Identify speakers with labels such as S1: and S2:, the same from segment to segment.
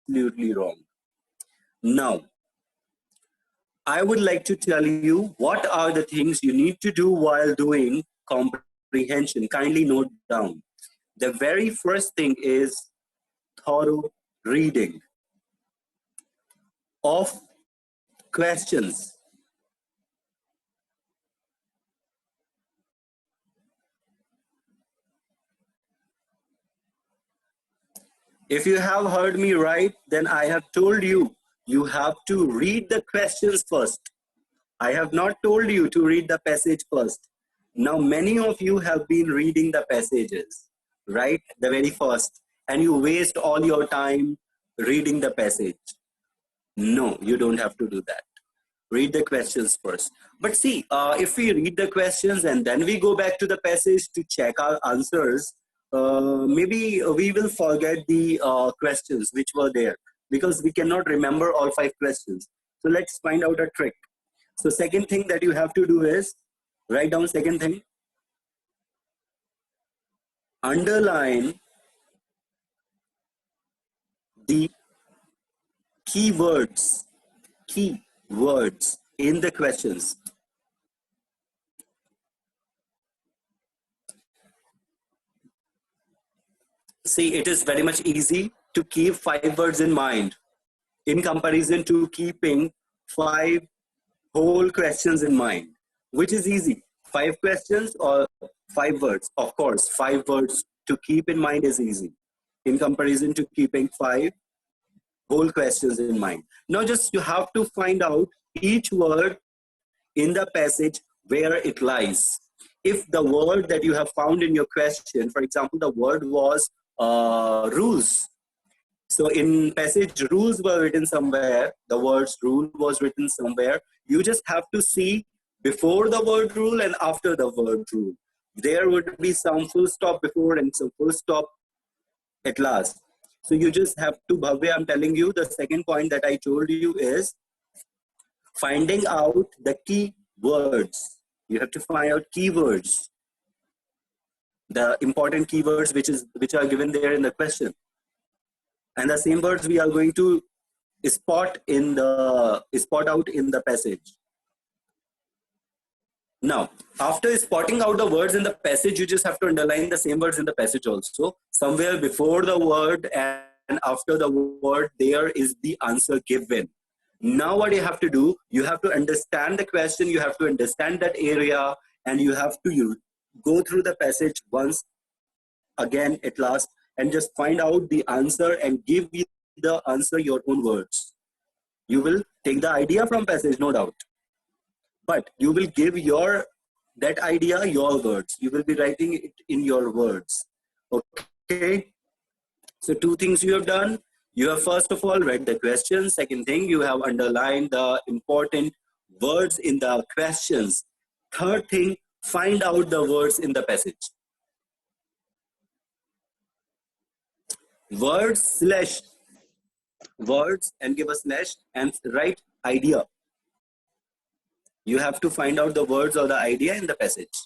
S1: Absolutely wrong. Now, I would like to tell you what are the things you need to do while doing comprehension. Kindly note down. The very first thing is thorough reading of questions. If you have heard me right, then I have told you, you have to read the questions first. I have not told you to read the passage first. Now, many of you have been reading the passages, right? The very first, and you waste all your time reading the passage. No, you don't have to do that. Read the questions first. But see, if we read the questions and then we go back to the passage to check our answers, maybe we will forget the questions which were there because we cannot remember all 5 questions. So let's find out a trick. So second thing that you have to do is write down second thing. Underline the keywords in the questions. See, it is very much easy to keep 5 words in mind in comparison to keeping 5 whole questions in mind. Which is easy? 5 questions or 5 words? Of course, 5 words to keep in mind is easy in comparison to keeping 5 whole questions in mind. Now just you have to find out each word in the passage where it lies. If the word that you have found in your question, for example, the word was rules. So in passage, rules were written somewhere, the words rule was written somewhere. You just have to see before the word rule and after the word rule. There would be some full stop before and some full stop at last. So you just have to, Bhavya, I'm telling you, the second point that I told you is finding out the key words. You have to find out keywords, the important keywords which are given there in the question. And the same words we are going to spot out in the passage. Now, after spotting out the words in the passage, you just have to underline the same words in the passage also. Somewhere before the word and after the word, there is the answer given. Now what you have to do, you have to understand the question, you have to understand that area, and you have to go through the passage once again at last and just find out the answer and give the answer your own words. You will take the idea from passage, no doubt, but you will give that idea your words. You will be writing it in your words. Okay, so 2 things you have done. You have first of all read the question. Second thing, you have underlined the important words in the questions. Third thing, find out the words in the passage. Words and give a slash and write idea. You have to find out the words or the idea in the passage.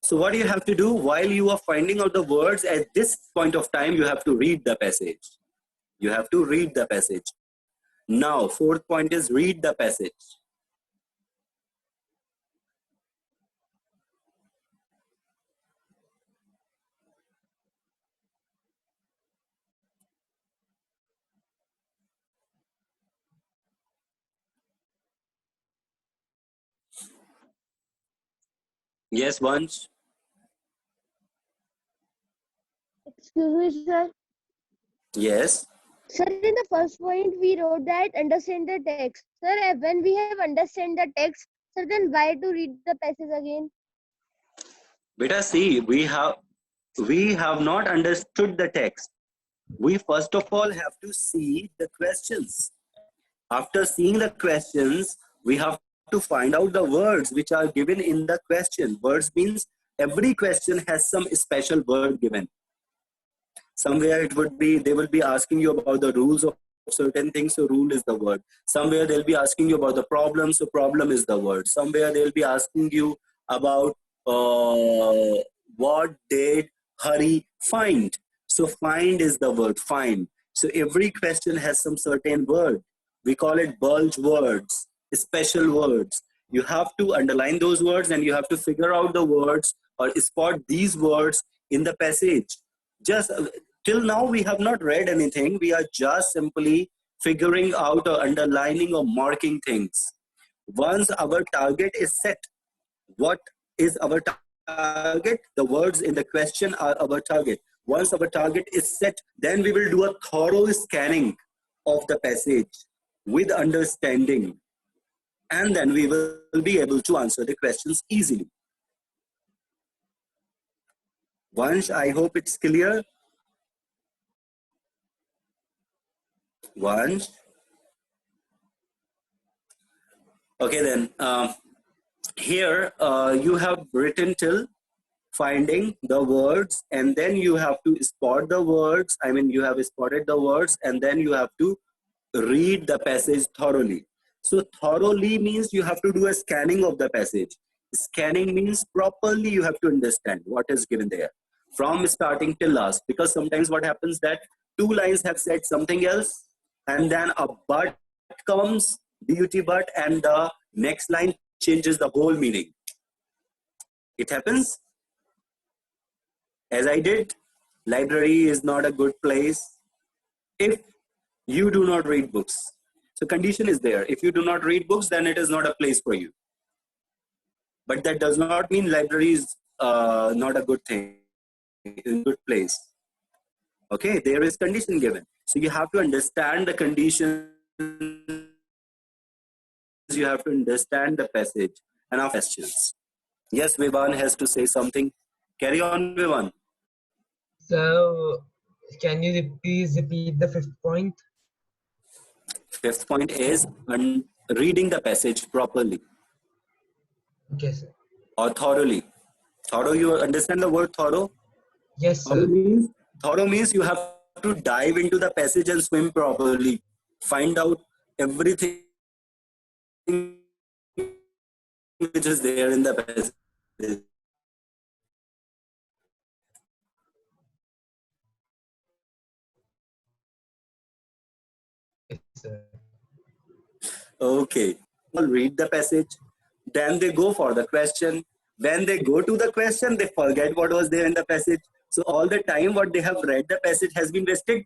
S1: So what you have to do while you are finding out the words at this point of time, you have to read the passage. You have to read the passage. Now, fourth point is read the passage. Yes, Vansh?
S2: Excuse me, sir.
S1: Yes.
S2: Sir, in the first point, we wrote that understand the text. Sir, when we have understand the text, sir, then why to read the passage again?
S1: Beta, see, we have not understood the text. We first of all have to see the questions. After seeing the questions, we have to find out the words which are given in the question. Words means every question has some special word given. Somewhere it would be, they will be asking you about the rules of certain things, so rule is the word. Somewhere they'll be asking you about the problem, so problem is the word. Somewhere they'll be asking you about what did Hari find, so find is the word, find. So every question has some certain word. We call it bulge words, special words. You have to underline those words and you have to figure out the words or spot these words in the passage. Just till now we have not read anything, we are just simply figuring out or underlining or marking things. Once our target is set, what is our target? The words in the question are our target. Once our target is set, then we will do a thorough scanning of the passage with understanding, and then we will be able to answer the questions easily. Once, I hope it's clear. Once. Okay, then here you have written till finding the words, and then you have to spot the words. I mean, you have spotted the words, and then you have to read the passage thoroughly. So thoroughly means you have to do a scanning of the passage. Scanning means properly you have to understand what is given there from starting till last, because sometimes what happens that two lines have said something else, and then a but comes, but, and the next line changes the whole meaning. It happens. As I did, library is not a good place if you do not read books. So condition is there. If you do not read books, then it is not a place for you. But that does not mean library is not a good thing, a good place. Okay, there is condition given. So you have to understand the conditions. You have to understand the passage and our questions. Yes, Vivan has to say something. Carry on, Vivan.
S3: So, can you please repeat the fifth point?
S1: Fifth point is reading the passage properly.
S3: Okay, sir.
S1: Or thoroughly. Thorough, you understand the word thorough?
S3: Yes, sir.
S1: Thorough means you have to dive into the passage and swim properly. Find out everything which is there in the passage.
S3: Yes, sir.
S1: Okay. Read the passage. Then they go for the question. When they go to the question, they forget what was there in the passage. So all the time what they have read the passage has been wasted.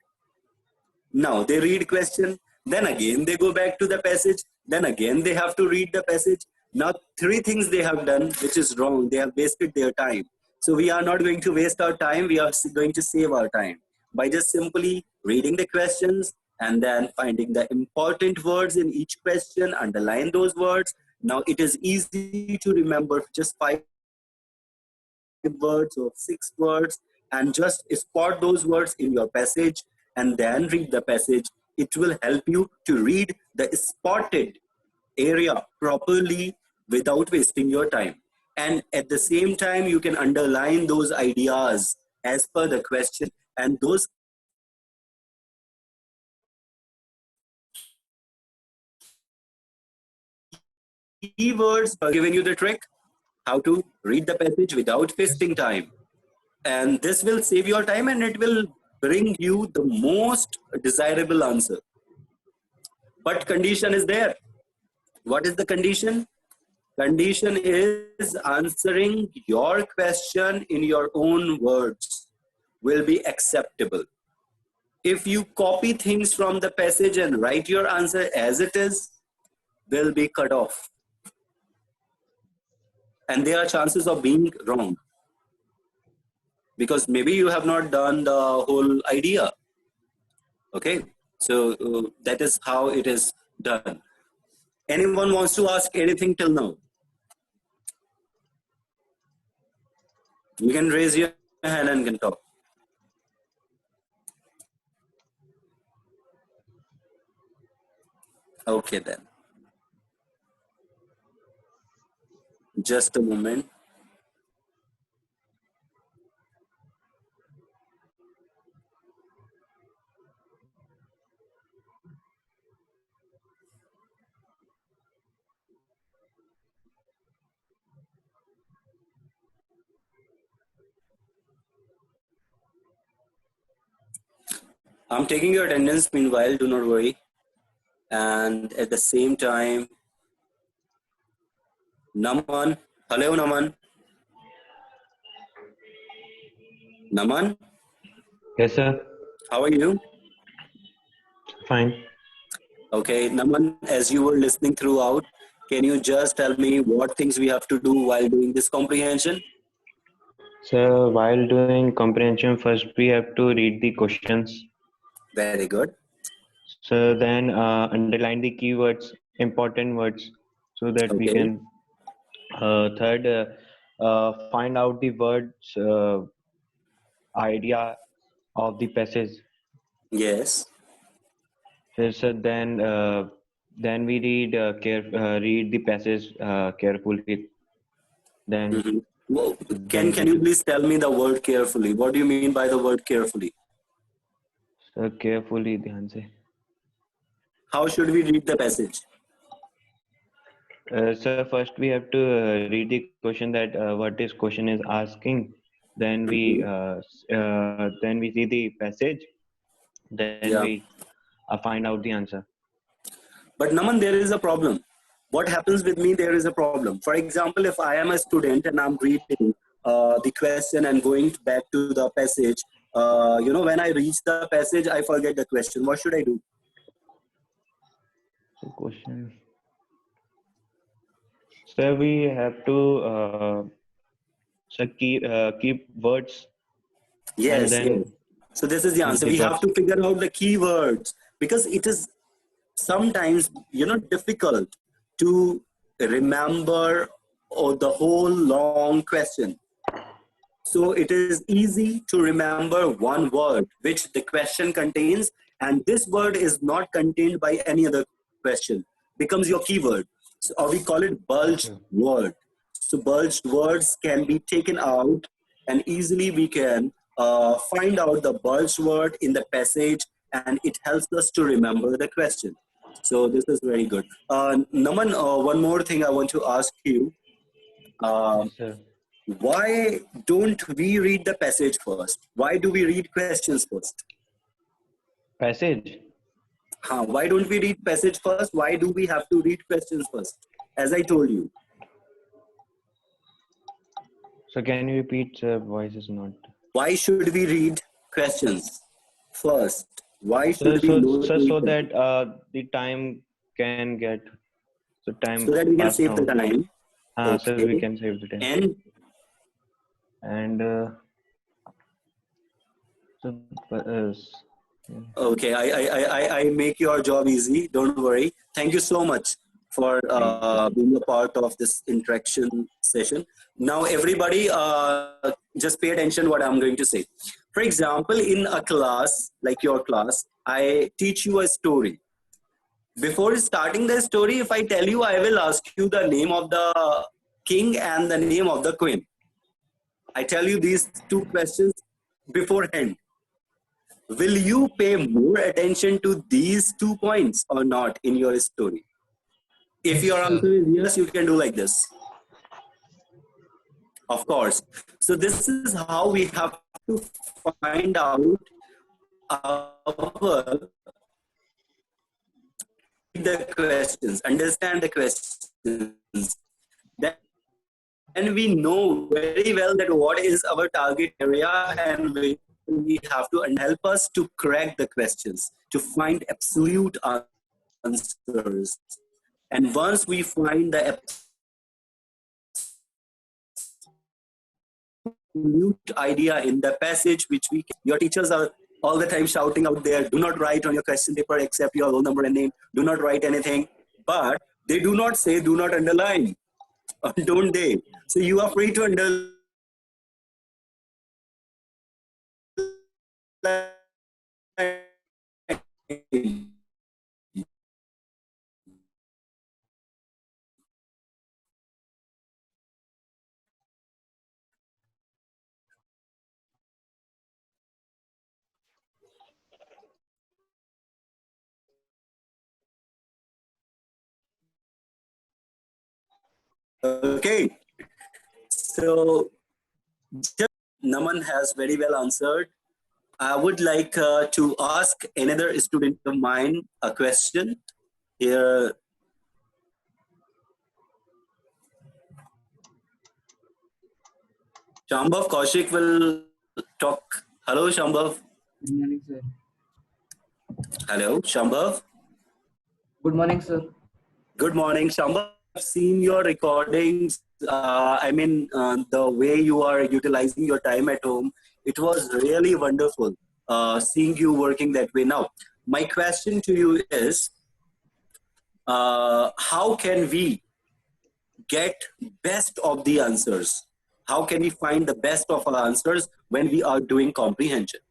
S1: Now they read question. Then again they go back to the passage. Then again they have to read the passage. Now three things they have done which is wrong. They have wasted their time. So we are not going to waste our time. We are going to save our time by just simply reading the questions and then finding the important words in each question, underline those words. Now it is easy to remember just 5 words or 6 words, and just spot those words in your passage and then read the passage. It will help you to read the spotted area properly without wasting your time. And at the same time, you can underline those ideas as per the question, and those keywords are giving you the trick how to read the passage without wasting time. And this will save your time and it will bring you the most desirable answer. But condition is there. What is the condition? Condition is answering your question in your own words will be acceptable. If you copy things from the passage and write your answer as it is, will be cut off. And there are chances of being wrong. Because maybe you have not done the whole idea. Okay, so that is how it is done. Anyone wants to ask anything till now? You can raise your hand and can talk. Okay then. Just a moment. I'm taking your attendance meanwhile, do not worry. And at the same time, Naman. Hello, Naman. Naman,
S4: Yes, sir.
S1: how are you?
S4: Fine.
S1: Okay, Naman, as you were listening throughout, can you just tell me what things we have to do while doing this comprehension?
S4: So while doing comprehension, first we have to read the questions.
S1: Very good.
S4: So then underline the keywords, important words, so that we
S1: Okay.
S4: can third find out the words idea of the passage.
S1: Yes.
S4: So then we read the passage carefully. Then
S1: Mhm. Well,
S4: then
S1: can you please tell me the word carefully? What do you mean by the word carefully?
S4: carefully ध्यान से.
S1: How should we read the passage?
S4: So first we have to read the question that what this question is asking. Then
S1: Mhm.
S4: then we see the passage. Then
S1: Yeah.
S4: we find out the answer.
S1: But Naman, there is a problem. What happens with me, there is a problem. For example, if I am a student and I'm reading the question and going back to the passage, when I reach the passage, I forget the question. What should I do?
S4: So question. So we have to keep words and
S1: Yes, yes.
S4: then
S1: So this is the answer.
S4: the
S1: We have
S4: words.
S1: to figure out the keywords because it is sometimes difficult to remember the whole long question. So it is easy to remember one word which the question contains, and this word is not contained by any other question, becomes your keyword. So, or we call it bulged
S4: Okay.
S1: word. So bulged words can be taken out, and easily we can find out the bulged word in the passage, and it helps us to remember the question. So this is very good. Naman, one more thing I want to ask you.
S4: Yes,
S1: Um,
S4: sir.
S1: why don't we read the passage first? Why do we read questions first?
S4: Passage.
S1: Why don't we read passage first? Why do we have to read questions first? As I told you.
S4: So can you repeat? Voice is not.
S1: Why should we read questions first? Why
S4: So
S1: should we know to read
S4: so
S1: questions?
S4: that the time can get
S1: So
S4: time
S1: that we can
S4: passed
S1: save the
S4: down.
S1: time.
S4: So we
S1: Okay.
S4: can save the time.
S1: And
S4: And so yeah.
S1: okay, I make your job easy. Don't worry. Thank you so much for
S4: Thank you.
S1: being a part of this interaction session. Now, everybody, just pay attention what I'm going to say. For example, in a class like your class, I teach you a story. Before starting the story, if I tell you, I will ask you the name of the king and the name of the queen. I tell you these two questions beforehand. Will you pay more attention to these 2 points or not in your story? If
S3: Yes,
S1: your
S3: sir.
S1: answer is yes, you can do like this. Of course. So this is how we have to find out our the questions, understand the questions. Then we know very well that what is our target area and we have to help us to crack the questions, to find absolute answers. And once we find the absolute idea in the passage, which your teachers are all the time shouting out there, do not write on your question paper except your roll number and name, do not write anything. But they do not say, do not underline, don't they? So you are free to underline Okay. So just Naman has very well answered. I would like to ask another student of mine a question. Here, Shambhav Kaushik will talk. Hello, Shambhav.
S5: Good morning, sir.
S1: Hello, Shambhav.
S5: Good morning, sir.
S1: Good morning, Shambhav. I've seen your recordings. The way you are utilizing your time at home, it was really wonderful seeing you working that way. Now, my question to you is, how can we get best of the answers? How can we find the best of our answers when we are doing comprehension?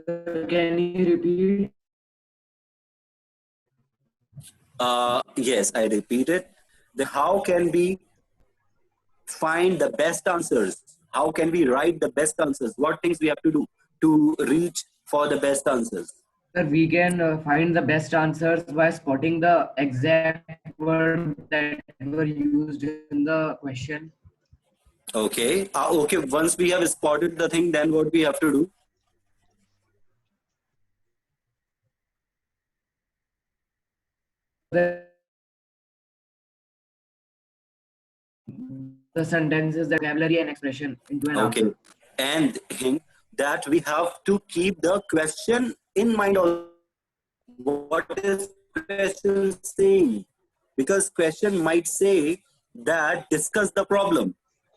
S5: Can you repeat?
S1: Yes, I repeat it. How can we find the best answers? How can we write the best answers? What things we have to do to reach for the best answers?
S5: Sir, we can find the best answers by spotting the exact word that were used in the question.
S1: Okay. Okay. Once we have spotted the thing, then what we have to do?
S5: The sentences, the vocabulary and expression into an
S1: Okay.
S5: answer.
S1: And that we have to keep the question in mind. What is question saying? Because question might say that discuss the problem.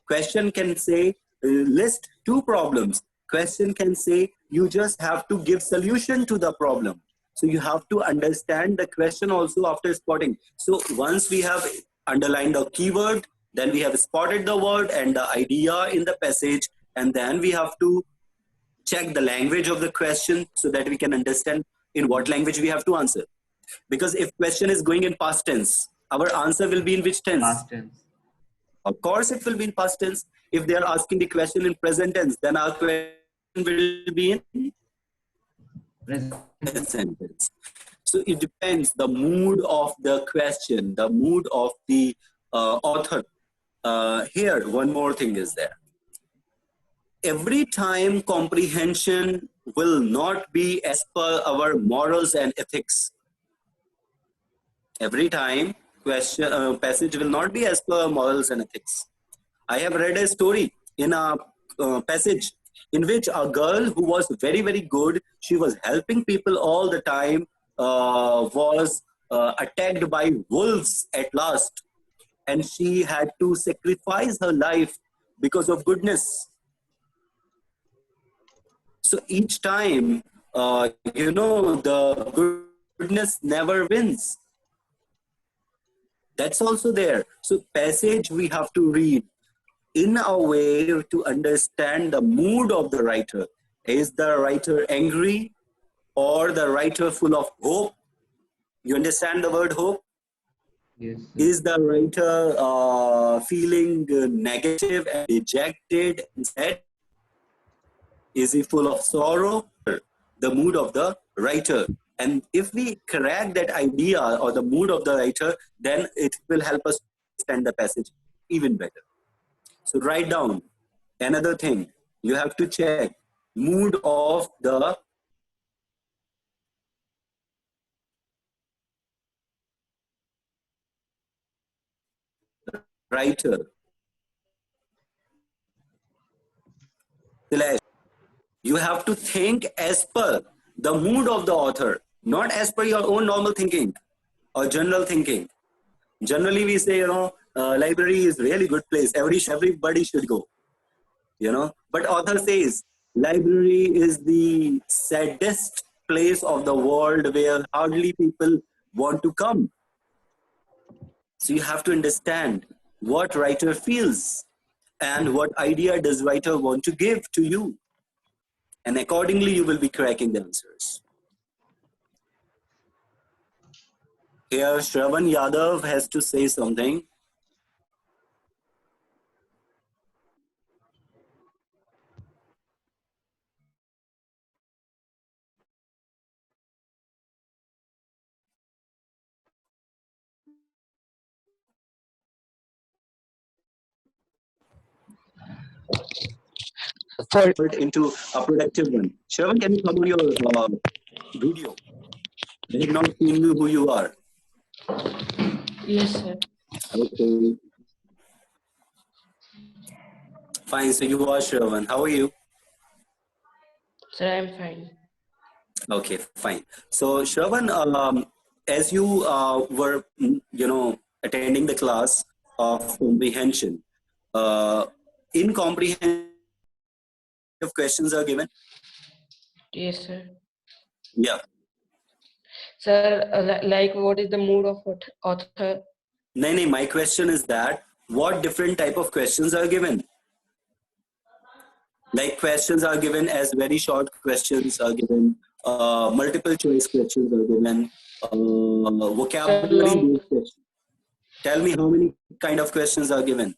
S1: Question can say list two problems. Question can say you just have to give solution to the problem. So you have to understand the question also after spotting. So once we have underlined the keyword, then we have spotted the word and the idea in the passage, and then we have to check the language of the question so that we can understand in what language we have to answer. Because if question is going in past tense, our answer will be in which tense?
S5: Past tense.
S1: Of course, it will be in past tense. If they are asking the question in present tense, then our question will be in present tense. So it depends the mood of the question, the mood of the author. Here, one more thing is there. Every time comprehension will not be as per our morals and ethics. Every time passage will not be as per morals and ethics. I have read a story in a passage in which a girl who was very, very good, she was helping people all the time, was attacked by wolves at last, and she had to sacrifice her life because of goodness. So each time, the goodness never wins. That's also there. So passage we have to read in a way to understand the mood of the writer. Is the writer angry or the writer full of hope? You understand the word hope?
S5: Yes, sir.
S1: Is the writer feeling negative and dejected and sad? Is he full of sorrow? The mood of the writer. And if we correct that idea or the mood of the writer, then it will help us understand the passage even better. So write down another thing. You have to check mood of the writer. You have to think as per the mood of the author, not as per your own normal thinking or general thinking. Generally, we say, library is really good place. Everybody should go. But author says library is the saddest place of the world where hardly people want to come. So you have to understand what writer feels and what idea does writer want to give to you, and accordingly you will be cracking the answers. Here Shravan Yadav has to say something. into a productive one. Shravan, can you come on your video? They have not seen you who you are.
S6: Yes, sir.
S1: Okay. Fine. So you are Shravan. How are you?
S6: Sir, I'm fine.
S1: Okay, fine. So Shravan, as you were, attending the class of comprehension, in comprehension, questions are given.
S6: Yes, sir.
S1: Yeah.
S6: Sir, like what is the mood of author?
S1: No, my question is that what different type of questions are given? Like questions are given as very short questions are given, multiple choice questions are given, vocabulary based questions. Tell me how many kind of questions are given?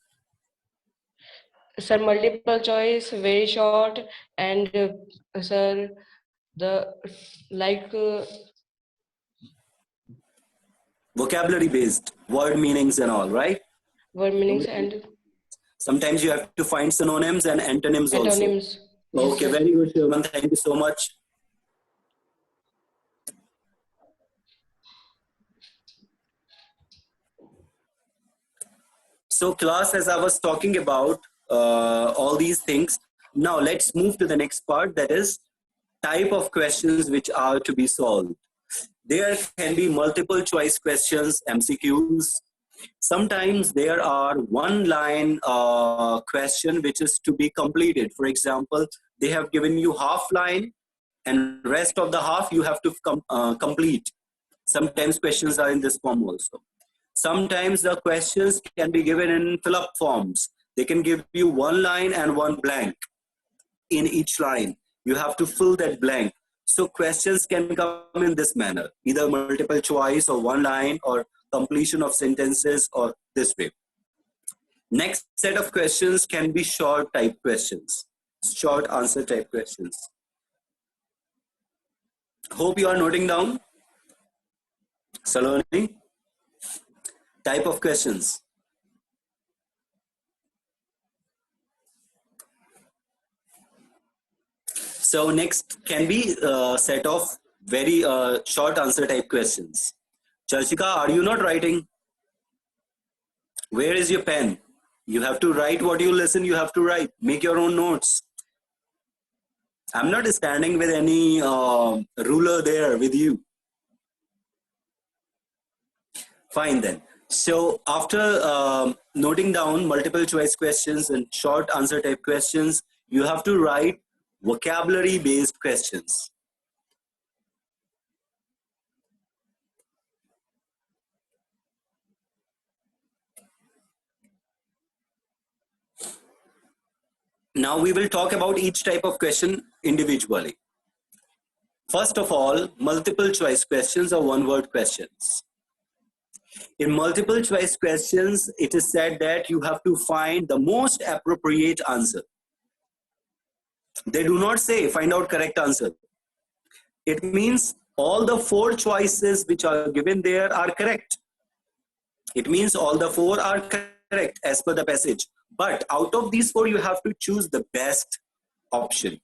S6: Sir, multiple choice, very short, and sir, the like
S1: Vocabulary based, word meanings and all, right?
S6: word meanings and
S1: Sometimes you have to find synonyms and antonyms also.
S6: antonyms. Yes,
S1: Okay,
S6: sir.
S1: very good, Shravan. Thank you so much. So class, as I was talking about all these things, now let's move to the next part, that is type of questions which are to be solved. There can be multiple choice questions, MCQs. Sometimes there are one line question which is to be completed. For example, they have given you half line and rest of the half you have to complete. Sometimes questions are in this form also. Sometimes the questions can be given in fill-up forms. They can give you one line and one blank. In each line, you have to fill that blank. So questions can come in this manner, either multiple choice or one line or completion of sentences or this way. Next set of questions can be short type questions, short answer type questions. Hope you are noting down. Saloni, type of questions. So next can be a set of very short answer type questions. Charchika, are you not writing? Where is your pen? You have to write what you listen, you have to write. Make your own notes. I'm not standing with any ruler there with you. Fine then. So after noting down multiple choice questions and short answer type questions, you have to write vocabulary based questions. Now we will talk about each type of question individually. First of all, multiple choice questions or one word questions. In multiple choice questions, it is said that you have to find the most appropriate answer. They do not say find out correct answer. It means all the four choices which are given there are correct. It means all the four are correct as per the passage. But out of these four, you have to choose the best option,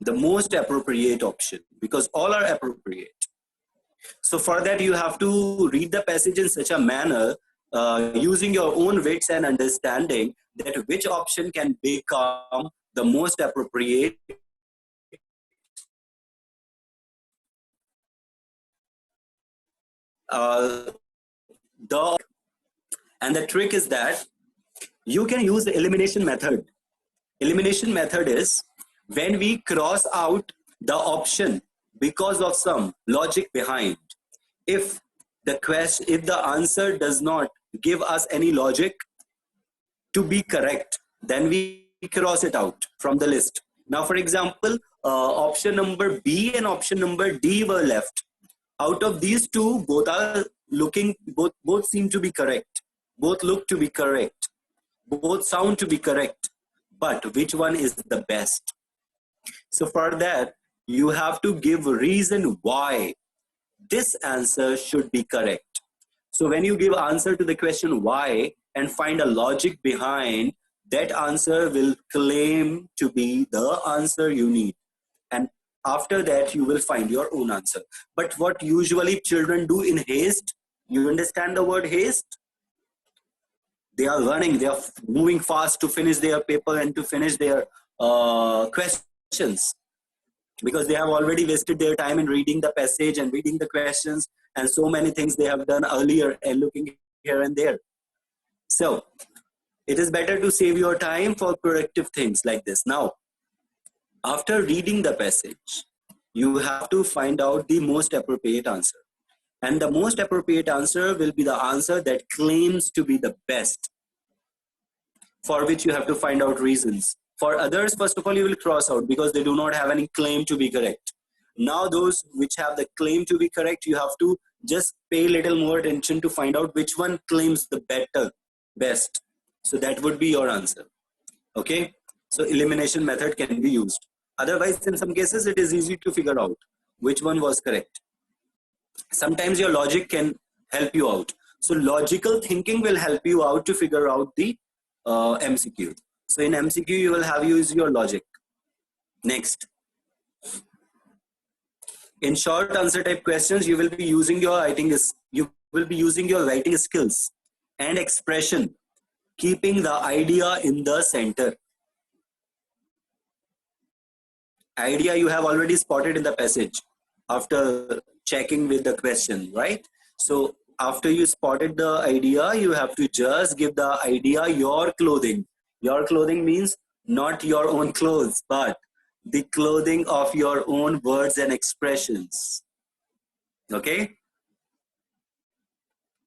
S1: the most appropriate option, because all are appropriate. So for that, you have to read the passage in such a manner, using your own wits and understanding, that which option can become the most appropriate and the trick is that you can use the elimination method. Elimination method is when we cross out the option because of some logic behind. If the answer does not give us any logic to be correct, then we cross it out from the list. Now, for example, option number B and option number D were left. Out of these two, both seem to be correct. Both look to be correct. Both sound to be correct. But which one is the best? So for that, you have to give a reason why this answer should be correct. So when you give answer to the question why and find a logic behind, that answer will claim to be the answer you need. And after that, you will find your own answer. But what usually children do in haste, you understand the word haste? They are running, they are moving fast to finish their paper and to finish their questions, because they have already wasted their time in reading the passage and reading the questions and so many things they have done earlier and looking here and there. So it is better to save your time for productive things like this. Now, after reading the passage, you have to find out the most appropriate answer. And the most appropriate answer will be the answer that claims to be the best, for which you have to find out reasons. For others, first of all, you will cross out because they do not have any claim to be correct. Now, those which have the claim to be correct, you have to just pay a little more attention to find out which one claims the best. So that would be your answer. Okay? So elimination method can be used. Otherwise, in some cases, it is easy to figure out which one was correct. Sometimes your logic can help you out. So logical thinking will help you out to figure out the MCQ. So in MCQ, you will have used your logic. Next. In short answer type questions, you will be using your writing skills and expression, keeping the idea in the center. Idea you have already spotted in the passage after checking with the question, right? So after you spotted the idea, you have to just give the idea your clothing. Your clothing means not your own clothes, but the clothing of your own words and expressions. Okay?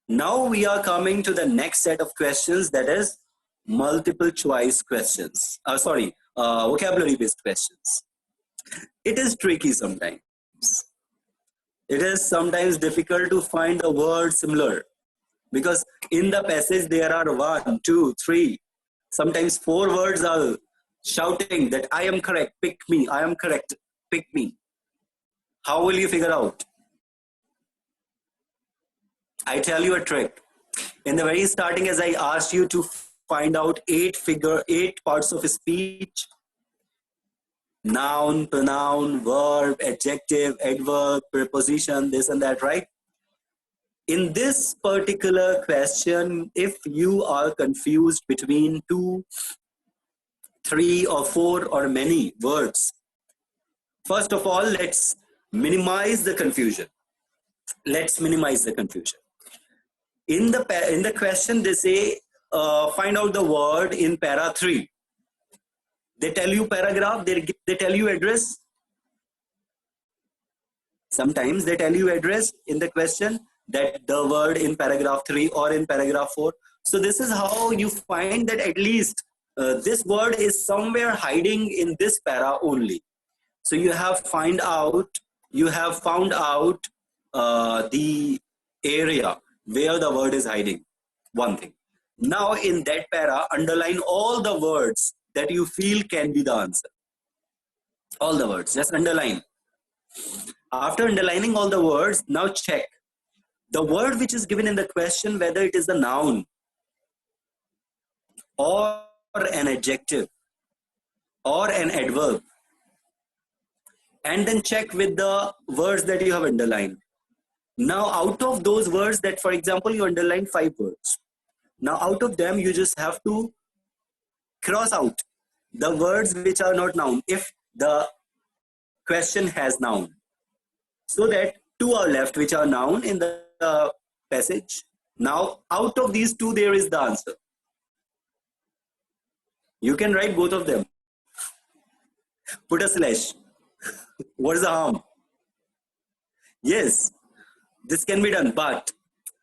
S1: Now we are coming to the next set of questions, that is multiple choice questions. Vocabulary based questions. It is tricky sometimes. It is sometimes difficult to find a word similar, because in the passage there are 1, 2, 3, sometimes 4 words are shouting that I am correct, pick me, I am correct, pick me. How will you figure out? I tell you a trick. In the very starting, as I asked you to find out 8 parts of speech: noun, pronoun, verb, adjective, adverb, preposition, this and that, right? In this particular question, if you are confused between 2, 3 or 4 or many words, first of all, let's minimize the confusion. Let's minimize the confusion. In the question, they say, find out the word in para 3. They tell you paragraph, they tell you address. Sometimes they tell you address in the question, that the word in paragraph 3 or in paragraph 4. So this is how you find that at least this word is somewhere hiding in this para only. So you have found out the area where the word is hiding. One thing. Now in that para, underline all the words that you feel can be the answer. All the words, just underline. After underlining all the words, now check the word which is given in the question, whether it is a noun or an adjective or an adverb, and then check with the words that you have underlined. Now out of those words that, for example, you underlined 5 words. Now out of them, you just have to cross out the words which are not noun if the question has noun, so that 2 are left which are noun in the passage. Now out of these 2, there is the answer. You can write both of them. Put a slash. What is the harm? Yes, this can be done, but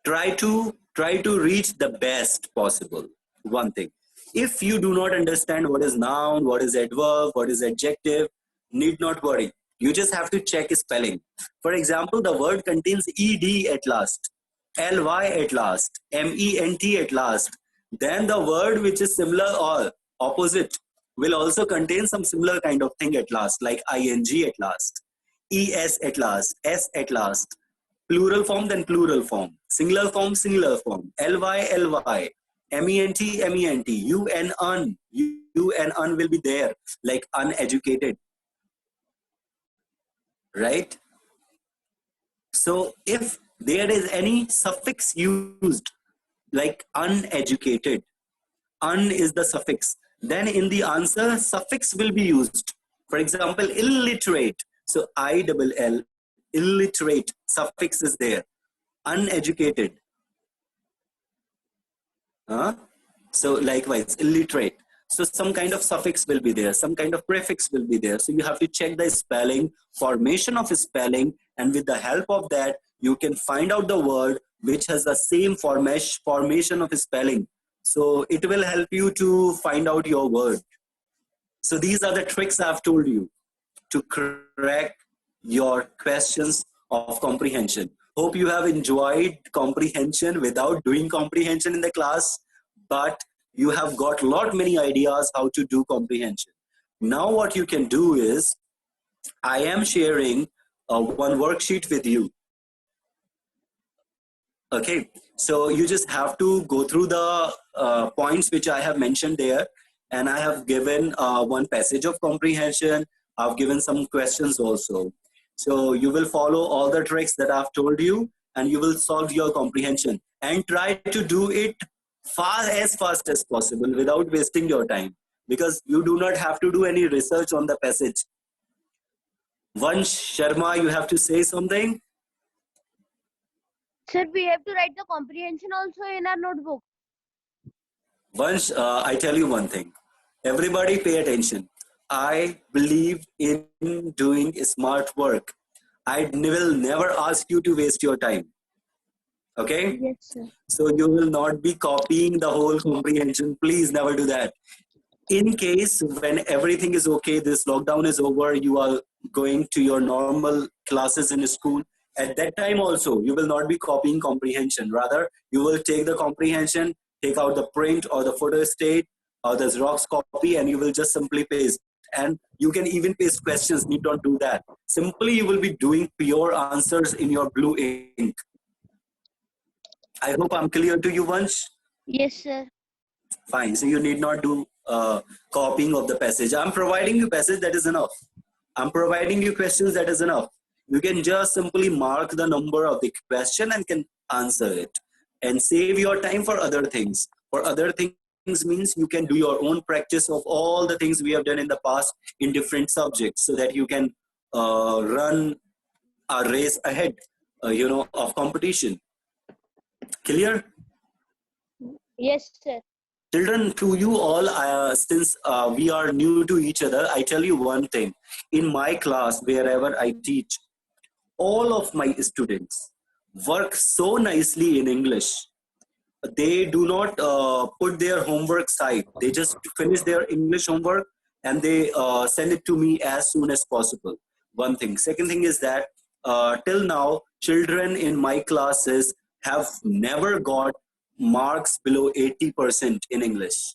S1: try to reach the best possible. One thing. If you do not understand what is noun, what is adverb, what is adjective, need not worry. You just have to check spelling. For example, the word contains ed at last, ly at last, ment at last. Then the word which is similar or opposite will also contain some similar kind of thing at last, like ing at last, es at last, s at last. Plural form, then plural form. Singular form, ly. MENT, MENT, U and un. U and un will be there, like uneducated. Right? So if there is any suffix used, like uneducated, un is the suffix, then in the answer, suffix will be used. For example, illiterate. So ILL, illiterate, suffix is there. Uneducated. So likewise, illiterate. So some kind of suffix will be there, some kind of prefix will be there. So you have to check the spelling, formation of spelling, and with the help of that, you can find out the word which has the same formation of spelling. So it will help you to find out your word. So these are the tricks I've told you to crack your questions of comprehension. Hope you have enjoyed comprehension without doing comprehension in the class, but you have got many ideas how to do comprehension. Now what you can do is, I am sharing one worksheet with you. Okay, so you just have to go through the points which I have mentioned there, and I have given one passage of comprehension. I've given some questions also. So you will follow all the tricks that I've told you, and you will solve your comprehension, and try to do it as fast as possible without wasting your time, because you do not have to do any research on the passage. Vansh Sharma, you have to say something.
S2: Sir, we have to write the comprehension also in our notebook.
S1: Vansh, I tell you one thing. Everybody pay attention. I believe in doing smart work. I will never ask you to waste your time. Okay?
S2: Yes, sir.
S1: So you will not be copying the whole comprehension. Please never do that. In case when everything is okay, this lockdown is over, you are going to your normal classes in school. At that time also, you will not be copying comprehension. Rather, you will take the comprehension, take out the print or the photo state or the Xerox copy, and you will just simply paste. And you can even paste questions. Need not do that. Simply, you will be doing pure answers in your blue ink. I hope I'm clear to you, Vansh.
S2: Yes, sir.
S1: Fine. So you need not do copying of the passage. I'm providing you passage, that is enough. I'm providing you questions, that is enough. You can just simply mark the number of the question and can answer it. And save your time for other things. For other things means you can do your own practice of all the things we have done in the past in different subjects, so that you can run a race ahead, of competition. Clear?
S2: Yes, sir.
S1: Children, to you all, since we are new to each other, I tell you one thing. In my class, wherever I teach, all of my students work so nicely in English. They do not put their homework aside. They just finish their English homework and they send it to me as soon as possible. One thing. Second thing is that till now, children in my classes have never got marks below 80% in English.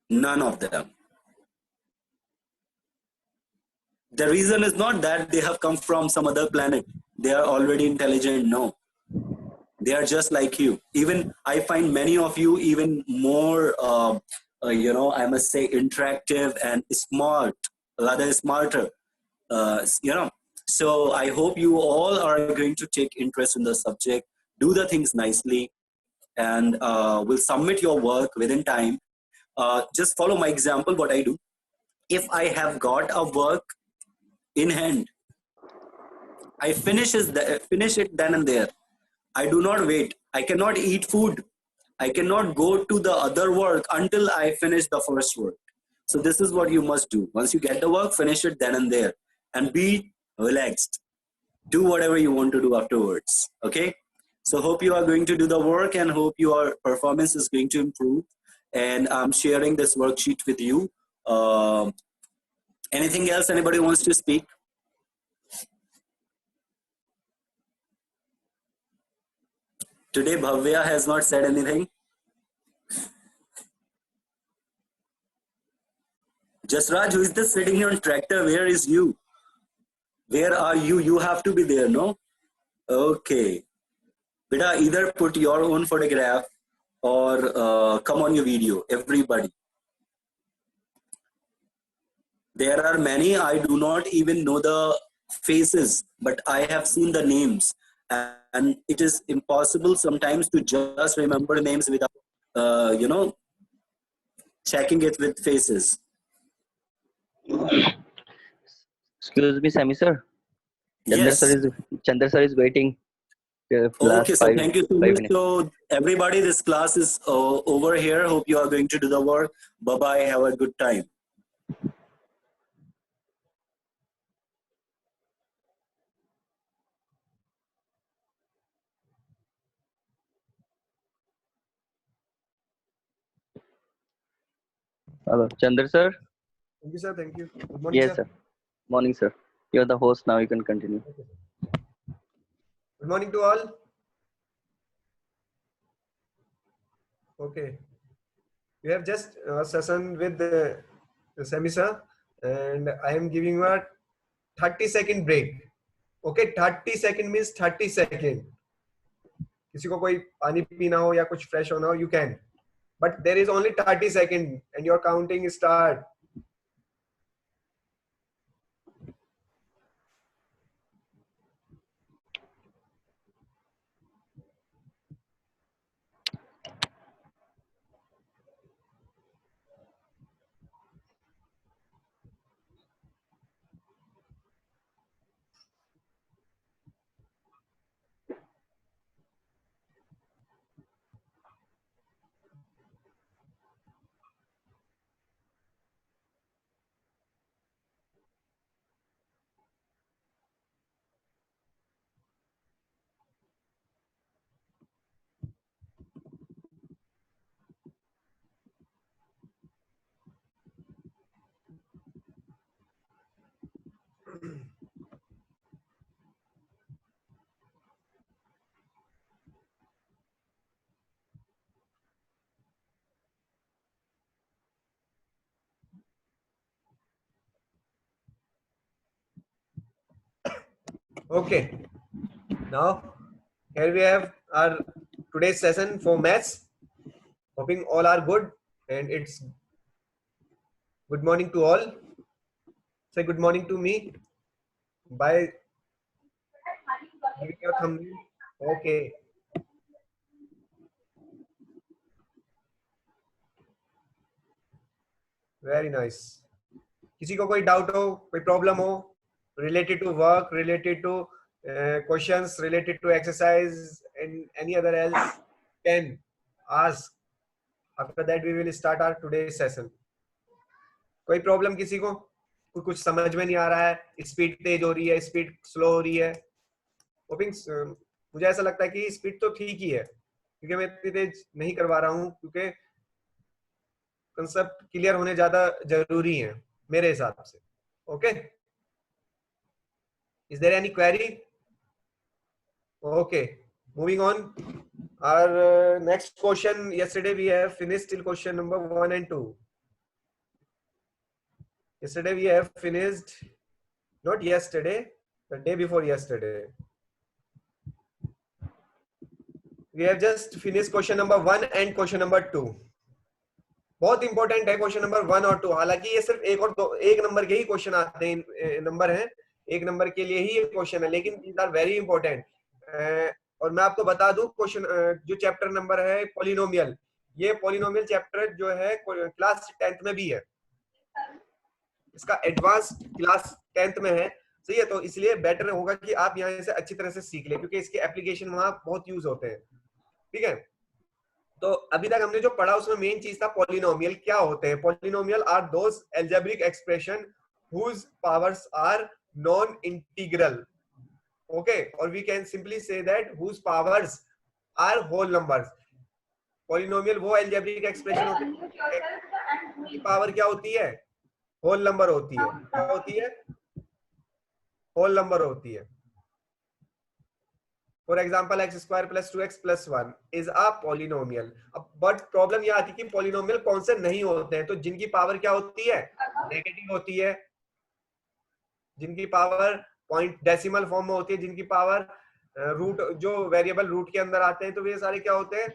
S1: None of them. The reason is not that they have come from some other planet. They are already intelligent. No. They are just like you. Even I find many of you even more, I must say, interactive and smart, rather smarter. So I hope you all are going to take interest in the subject, do the things nicely, and will submit your work within time. Just follow my example, what I do. If I have got a work in hand, I finish it then and there. I do not wait. I cannot eat food. I cannot go to the other work until I finish the first work. So this is what you must do. Once you get the work, finish it then and there. And be relaxed. Do whatever you want to do afterwards. Okay? So hope you are going to do the work and hope your performance is going to improve. And I'm sharing this worksheet with you. Anything else anybody wants to speak? Today Bhavya has not said anything. Jasraj, who is this sitting here on tractor? Where is you? Where are you? You have to be there, no? Okay. Beta, either put your own photograph or come on your video, everybody. There are many, I do not even know the faces, but I have seen the names. And it is impossible sometimes to just remember names without, checking it with faces.
S7: Excuse me, Sami sir.
S1: Yes.
S7: Chandra sir is waiting.
S1: Okay,
S7: Last
S1: so thank you so
S7: 5
S1: much.
S7: minutes.
S1: So everybody, this class is over here. Hope you are going to do the work. Bye-bye. Have a good time.
S7: Hello, Chandra sir.
S8: Thank you, sir. Thank you. Good morning,
S7: Yes,
S8: sir.
S7: sir. Morning, sir. You're the host now. You can continue.
S8: Good morning to all. Okay. We have just a session with Sami sir, and I am giving you a 30-second break. Okay, 30-second means 30 second. किसी को कोई पानी पीना हो या कुछ fresh होना हो, you can. But there is only 30 second, and your counting start. Okay. Now, here we have our today's session for maths. Hoping all are good, and it's good morning to all. Say good morning to me by giving your thumbnail. Okay. Very nice. किसी को कोई doubt हो, कोई problem हो related to work, related to questions, related to exercise and any other else, can ask. After that we will start our today's session. कोई problem किसी को? कुछ समझ में नहीं आ रहा है, स्पीड तेज हो रही है, स्पीड स्लो हो रही है? होपिंग मुझे ऐसा लगता है कि स्पीड तो ठीक ही है, क्योंकि मैं इतनी तेज नहीं करवा रहा हूँ, क्योंकि कंसेप्ट क्लियर होने ज्यादा जरूरी है मेरे हिसाब से. Okay, is there any query? Okay, moving on. Our next question, yesterday we have finished till question number 1 and 2. Yesterday we have finished, not yesterday, the day before yesterday. We have just finished question number 1 and question number 2. बहुत important है question number 1 और 2. हालांकि ये सिर्फ एक number के ही question आते हैं, नंबर हैं, एक नंबर के लिए ही ये क्वेश्चन है, लेकिन दीज आर वेरी इंपॉर्टेंट. और मैं आपको बता दूं, क्वेश्चन जो चैप्टर नंबर है पॉलिनोमियल, ये पॉलिनोमियल चैप्टर जो है क्लास 10th में भी है, इसका एडवांस क्लास 10th में है. सही है, तो इसलिए बेटर होगा कि आप यहाँ से अच्छी तरह से सीख ले, क्योंकि इसके एप्लीकेशन वहां बहुत यूज होते हैं. ठीक है, तो अभी तक हमने जो पढ़ा उसमें मेन चीज था पॉलिनोमियल क्या होते हैं. Polynomial are those algebraic expression whose powers are non-integral. Okay, or we can simply say that whose powers are whole numbers. Polynomial वो एल्जेब्रिक एक्सप्रेशन होते हैं जिनकी पावर क्या होती है? होल नंबर होती है. क्या होती है? होल नंबर होती है. For example x square plus 2x plus 1 is a polynomial. अब बट प्रॉब्लम ये आती है कि पॉलिनोमियल कौन से नहीं होते हैं. तो जिनकी पावर क्या होती है? नेगेटिव होती है, जिनकी पावर पॉइंट डेसिमल फॉर्म में होती है, जिनकी पावर रूट जो वेरिएबल रूट के अंदर आते हैं, तो वे सारे क्या होते हैं?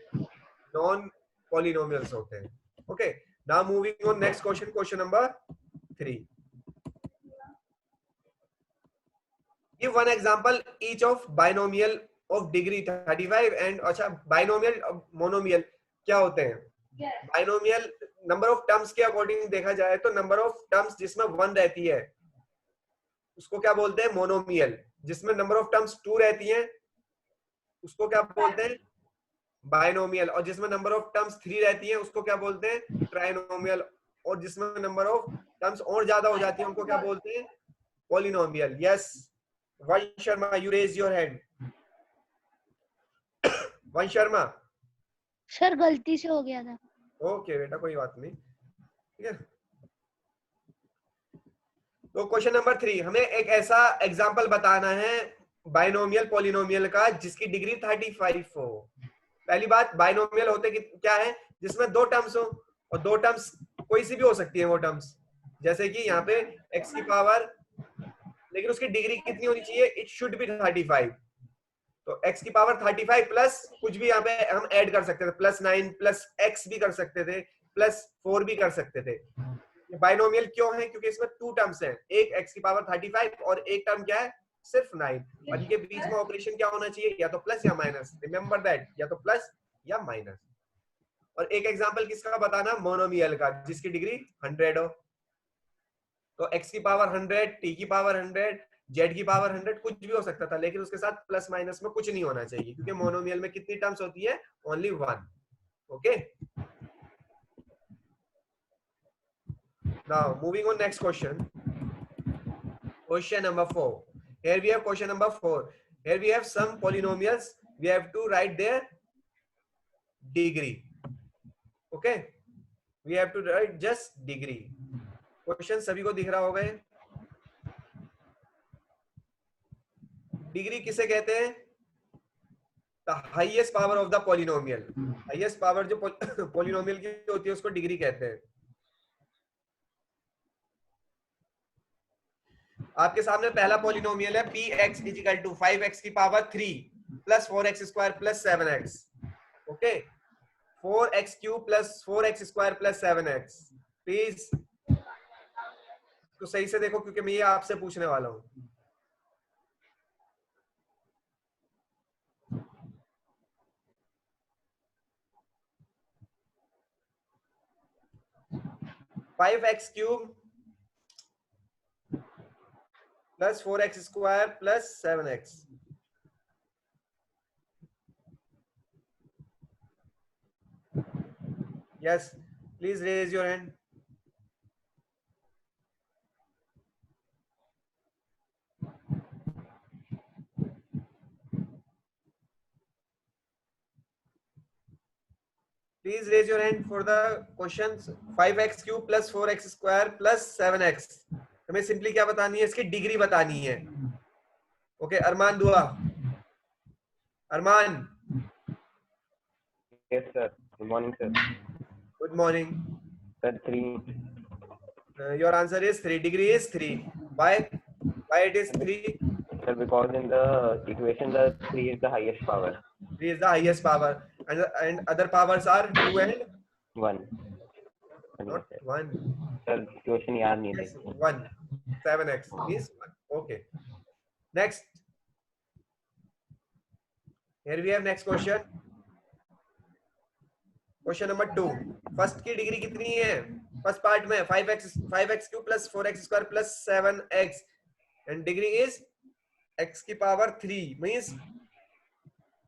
S8: नॉन पॉलिनोमियल्स होते हैं. Okay, now moving on next question, question number 3. Give one example each of binomial of degree 35 and अच्छा binomial monomial क्या होते हैं? Binomial नंबर ऑफ टर्म्स के अकॉर्डिंग देखा जाए तो नंबर ऑफ टर्म्स जिसमें 1 रहती है उसको क्या बोलते हैं? मोनोमियल. जिसमें नंबर ऑफ टर्म्स 2 रहती हैं उसको क्या बोलते हैं? बाइनोमियल. और जिसमें नंबर ऑफ टर्म्स 3 रहती हैं उसको क्या बोलते हैं? ट्राइनोमियल. और जिसमें नंबर ऑफ टर्म्स और ज्यादा हो जाती है उनको क्या बोलते हैं? Polynomial. Yes, Vansh Sharma, you raise your hand. Vansh Sharma.
S2: Sir गलती से हो गया था.
S8: ओके बेटा, कोई बात नहीं. ठीक है, तो क्वेश्चन नंबर 3, हमें एक ऐसा एग्जांपल बताना है बाइनोमियल पॉलिनोमियल का जिसकी डिग्री 35 हो. पहली बात, बाइनोमियल होते क्या है? जिसमें 2 टर्म्स हो, और 2 टर्म्स कोई सी भी हो सकती है वो टर्म्स. जैसे कि यहाँ पे x की पावर, लेकिन उसकी डिग्री कितनी होनी चाहिए? It should B 35. तो x की पावर 35 प्लस कुछ भी यहाँ पे हम ऐड कर सकते थे, +9 प्लस x भी कर सकते थे, +4 भी कर सकते थे. बाइनोमियल क्यों है? क्योंकि इसमें 2 टर्म्स हैं, एक x की पावर 35 और एक टर्म क्या है? सिर्फ 9. और इनके बीच में ऑपरेशन क्या होना चाहिए? या तो प्लस या माइनस. रिमेंबर दैट, या तो प्लस या माइनस. और एक एग्जांपल किसका बताना? मोनोमियल का, जिसकी डिग्री 100 हो. तो x की पावर 100, t की पावर 100, z की पावर 100, कुछ भी हो सकता था, लेकिन उसके साथ प्लस माइनस में कुछ नहीं होना चाहिए, क्योंकि मोनोमियल में कितनी टर्म्स होती है? Only 1. Okay, now moving on next question, question number 4. Here we have question number 4. Here we have some polynomials. We have to write their degree. Okay, we have to write just degree. Question सभी को दिख रहा होगा. Degree किसे कहते हैं? The highest power of the polynomial. Highest power जो polynomial की होती है उसको डिग्री कहते हैं. आपके सामने पहला पॉलिनोमियल है px = 5x की power 3 plus 4x² plus 7x. Okay, 4x³ plus 4x² plus 7x. Please तो सही से देखो, क्योंकि मैं ये आपसे पूछने वाला हूं. Five x³ plus 4x² plus 7x. Yes, please raise your hand. Please raise your hand for the questions 5x³ plus 4x² plus 7x. हमें सिंपली क्या बतानी है? इसकी डिग्री बतानी है. ओके, अरमान दुआ. अरमान.
S4: Yes, sir. Good morning, sir.
S8: Good morning.
S4: Sir, 3.
S8: Your answer is 3. Degree is 3. Why it is 3?
S4: Sir, because in the equation the 3 is the highest power.
S8: 3 is the highest power, and other powers are 2 and
S4: 1.
S8: not 1.
S4: Sir, question याद नहीं
S8: Yes,
S4: है.
S8: 1. 7x is 1. Okay. Next. Here we have next question. Question number 2. First की degree कितनी है? First part में 5x³ plus 4x² plus 7x, and degree is x की power 3. Means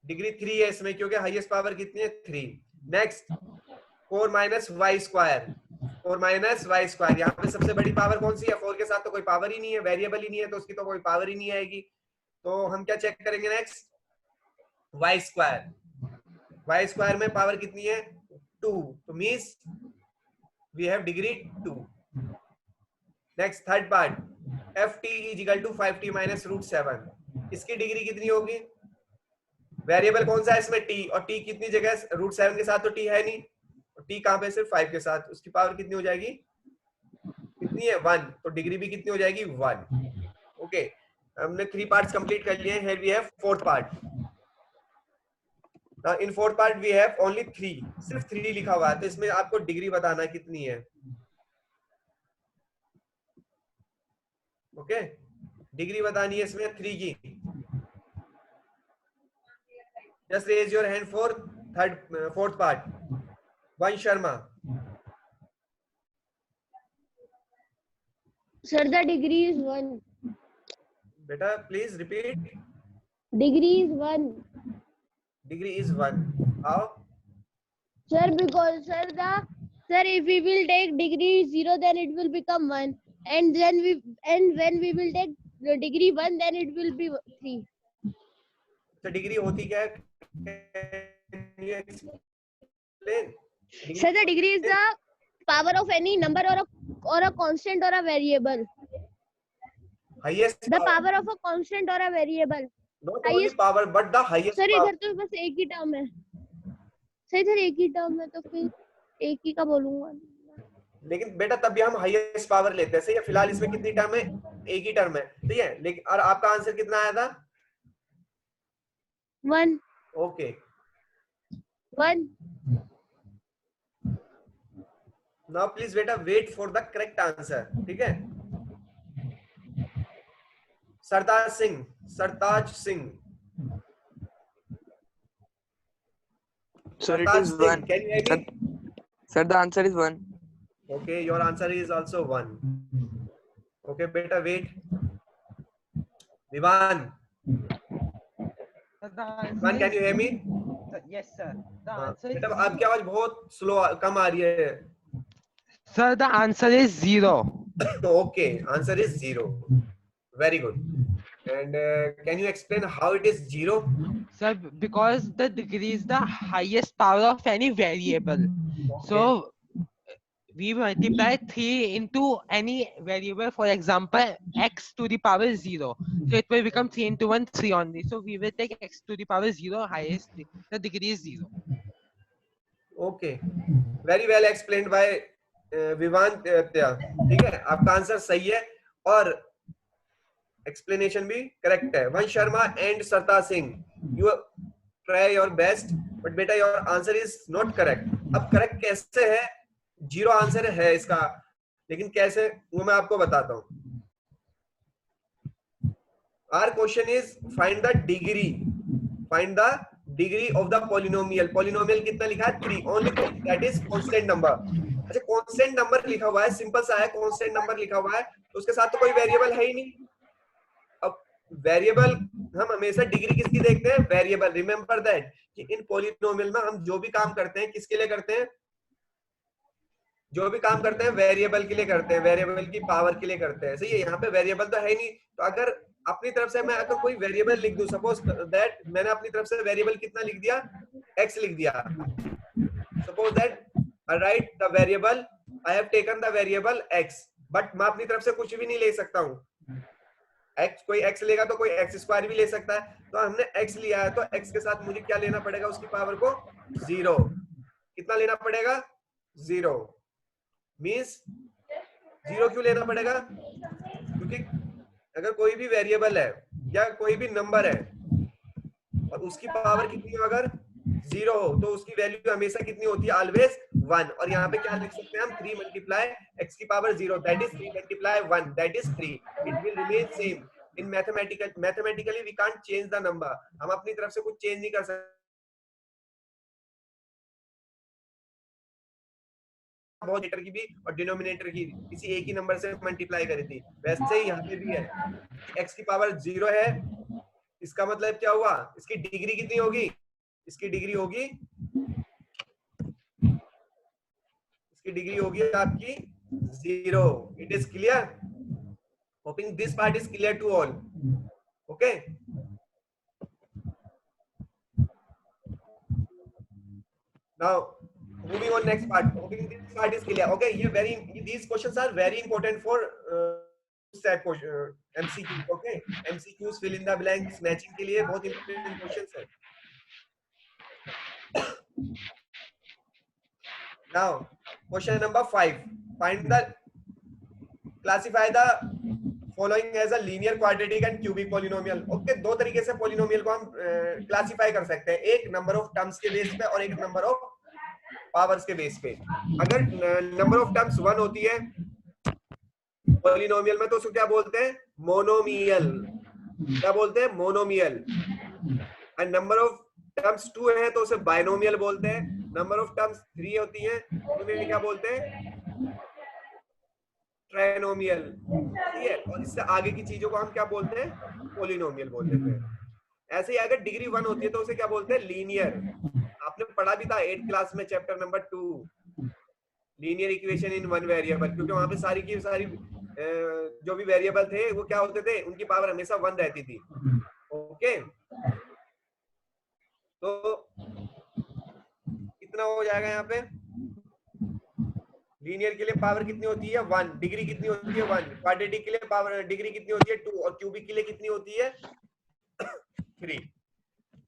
S8: degree 3 है इसमें, क्योंकि हाईएस्ट पावर कितनी है? 3. Next, 4 - y². 4 - y². यहाँ पे सबसे बड़ी पावर कौन सी है? 4 के साथ तो कोई पावर ही नहीं है, वेरिएबल ही नहीं है, तो उसकी तो कोई पावर ही नहीं आएगी. तो हम क्या चेक करेंगे? Next, y². y² में पावर कितनी है? 2. तो means we have degree 2. Next, third part, ft = 5t - √7. इसकी डिग्री कितनी होगी? वेरिएबल कौन सा है इसमें? t. और t कितनी जगह? √7 के साथ तो t है नहीं, t कहां पे? सिर्फ 5 के साथ. उसकी पावर कितनी हो जाएगी? कितनी है? 1. तो डिग्री भी कितनी हो जाएगी? 1. ओके, हमने 3 पार्ट्स कंप्लीट कर लिए हैं. Here we have 4th part. Now in fourth part we have only 3, सिर्फ 3 लिखा हुआ है, तो इसमें आपको डिग्री बताना कितनी है. ओके, डिग्री बतानी है इसमें 3 की. Just raise your hand for fourth part. Vansh Sharma.
S2: Sir, the degree is 1.
S8: Beta, please repeat.
S2: Degree is 1.
S8: Degree is 1. How?
S2: Sir, because sir, if we will take degree 0, then it will become 1. And when we will take the degree 1, then it will be 3.
S8: So degree होती क्या है? Can you explain?
S2: Sir, the degree is the power of any number or a constant or a variable.
S8: Highest
S2: The power of a constant or a variable.
S8: not only power but the highest
S2: sir
S8: power.
S2: इधर तो बस एक ही term है. Sir इधर एक ही term है, तो फिर एक ही का बोलूंगा.
S8: लेकिन बेटा तब भी हम हाईएस्ट पावर लेते हैं. सही है, फिलहाल इसमें कितनी टर्म है? एक ही टर्म है. ठीक है, लेकिन और आपका आंसर कितना आया था?
S2: 1.
S8: ओके,
S2: 1.
S8: नाउ प्लीज बेटा wait for the correct answer. ठीक है, Sartaj Singh.
S9: Sir, it
S8: Sartaj
S9: is
S8: Singh,
S9: 1.
S8: can you hear me?
S9: Sir, the answer is 1.
S8: Okay, your answer is also 1. Okay, beta wait. Vivan, can you hear me?
S10: Yes, sir. The answer is
S8: बेटा आपकी आवाज बहुत slow कम आ रही है.
S10: Sir, the answer is 0.
S8: Okay, answer is 0. Very good. And can you explain how it is 0?
S10: Sir, because the degree is the highest power of any variable.
S8: Okay.
S10: So we multiply 3 into any variable. For example, x to the power 0. So it will become 3 into 1, 3 only. So we will take x to the power 0 highest. The degree is 0.
S8: Okay, very well explained by Vivan. ठीक है, आपका answer सही है और explanation भी correct है. Vansh Sharma and Sartaj Singh, you try your best, but बेटा your answer is not correct. अब करेक्ट कैसे है? 0 आंसर है इसका, लेकिन कैसे वो मैं आपको बताता हूं. Our question is find the degree of the polynomial. Polynomial कितना लिखा है? 3. Only that is constant number. अच्छा, कांस्टेंट नंबर लिखा हुआ है, सिंपल सा है. कांस्टेंट नंबर लिखा हुआ है तो उसके साथ तो कोई वेरिएबल है ही नहीं. अब वेरिएबल हम हमेशा डिग्री किसकी देखते हैं? वेरिएबल. रिमेंबर दैट कि इन पॉलिनोमियल में हम जो भी काम करते हैं किसके लिए करते हैं? जो भी काम करते हैं वेरिएबल के लिए करते हैं, वेरिएबल की पावर के लिए करते हैं. सही है, यहाँ पे वेरिएबल तो है ही नहीं. तो अगर अपनी तरफ से मैं अगर कोई वेरिएबल लिख दूं, सपोज दैट मैंने अपनी तरफ से वेरिएबल कितना लिख दिया? x लिख दिया. Suppose that I write the variable, I have taken the variable x, but मैं अपनी तरफ से कुछ भी नहीं ले सकता हूँ. x, कोई x लेगा तो कोई x स्क्वायर भी ले सकता है. तो हमने x लिया है, तो x के साथ मुझे क्या लेना पड़ेगा? उसकी पावर को 0. कितना लेना पड़ेगा? 0. मीन्स 0 क्यों लेना पड़ेगा? क्योंकि अगर कोई भी वेरिएबल है या कोई भी नंबर है और उसकी पावर कितनी हो, अगर 0 हो, तो उसकी वैल्यू हमेशा कितनी होती है? ऑलवेज 1. और यहाँ पे क्या लिख सकते हैं हम? 3 मल्टीप्लाई x की power 0, that is 3 multiply 1, that is 3. It will remain same. In mathematically we can't change the number. हम अपनी तरफ से कुछ चेंज नहीं कर सकते. बहुत की भी और डिनोमिनेटर की किसी एक ही नंबर से मल्टीप्लाई करी थी, वैसे ही यहाँ पे भी है. x की पावर 0 है, इसका मतलब क्या हुआ? इसकी डिग्री कितनी होगी? इसकी डिग्री होगी आपकी 0. It is clear? Hoping this part is clear to all. Okay, now moving on next part. Hoping this part is clear. Okay, these questions are very important for MCQ. Okay, MCQs, fill in the blanks, matching के लिए बहुत important questions है. Now, question number 5. Classify the following as a linear, quadratic and cubic polynomial. Okay, दो तरीके से polynomial को हम classify कर सकते हैं, एक नंबर ऑफ टर्म्स के बेस पे और एक नंबर ऑफ पावर्स के बेस पे. अगर नंबर ऑफ टर्म्स 1 होती है पॉलिनोमियल में तो उसको क्या बोलते हैं? मोनोमियल. क्या बोलते हैं? Monomial. And number of terms 2 है तो उसे बाइनोमियल बोलते हैं. नंबर ऑफ टर्म्स 3 होती है उन्हें क्या बोलते हैं? ट्राइनोमियल. ठीक है, और इससे आगे की चीजों को हम क्या बोलते हैं? पॉलिनोमियल बोल देते हैं. ऐसे ही अगर डिग्री 1 होती है तो उसे क्या बोलते हैं? लीनियर. आपने पढ़ा भी था 8th क्लास में chapter number 2, linear equation in one variable, क्योंकि वहां पे सारी की सारी जो भी वेरिएबल थे वो क्या होते थे? उनकी पावर हमेशा 1 रहती थी. ओके, तो कितना हो जाएगा यहाँ पे? लीनियर के लिए पावर कितनी होती है? 1. डिग्री कितनी होती है? 1. क्वाड्रेटिक के लिए पावर डिग्री कितनी होती है? 2. और क्यूबिक के लिए कितनी होती है? 3.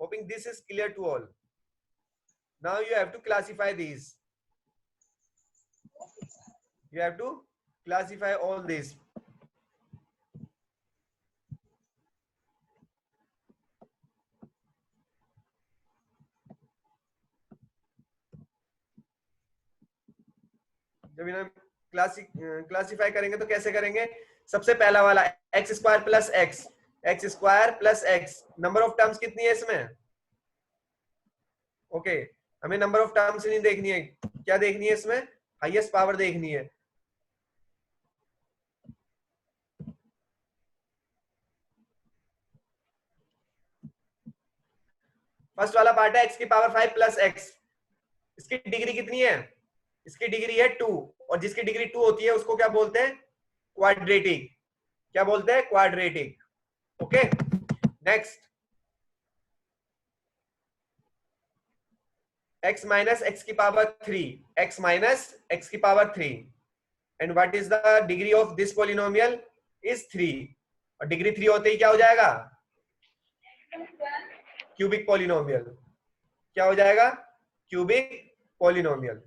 S8: Hoping this is clear to all. Now you have to classify these. You have to classify all these. जब इन्हें क्लासिफाई करेंगे तो कैसे करेंगे? सबसे पहला वाला x square plus x, x square plus x. Number of terms कितनी है इसमें? ओके, हमें नंबर ऑफ टर्म्स नहीं देखनी है, क्या देखनी है इसमें? हाईएस्ट पावर देखनी है. फर्स्ट वाला पार्ट है एक्स की पावर 5 प्लस एक्स. इसकी डिग्री कितनी है? इसकी डिग्री है 2, और जिसकी डिग्री 2 होती है उसको क्या बोलते हैं? क्वाड्रेटिक. क्या बोलते हैं? Quadratic. Okay, next x minus x की पावर 3, x माइनस एक्स की power 3. And what is the degree of this polynomial? Is 3. और डिग्री 3 होते ही क्या हो जाएगा? Cubic polynomial. क्या हो जाएगा? Cubic polynomial.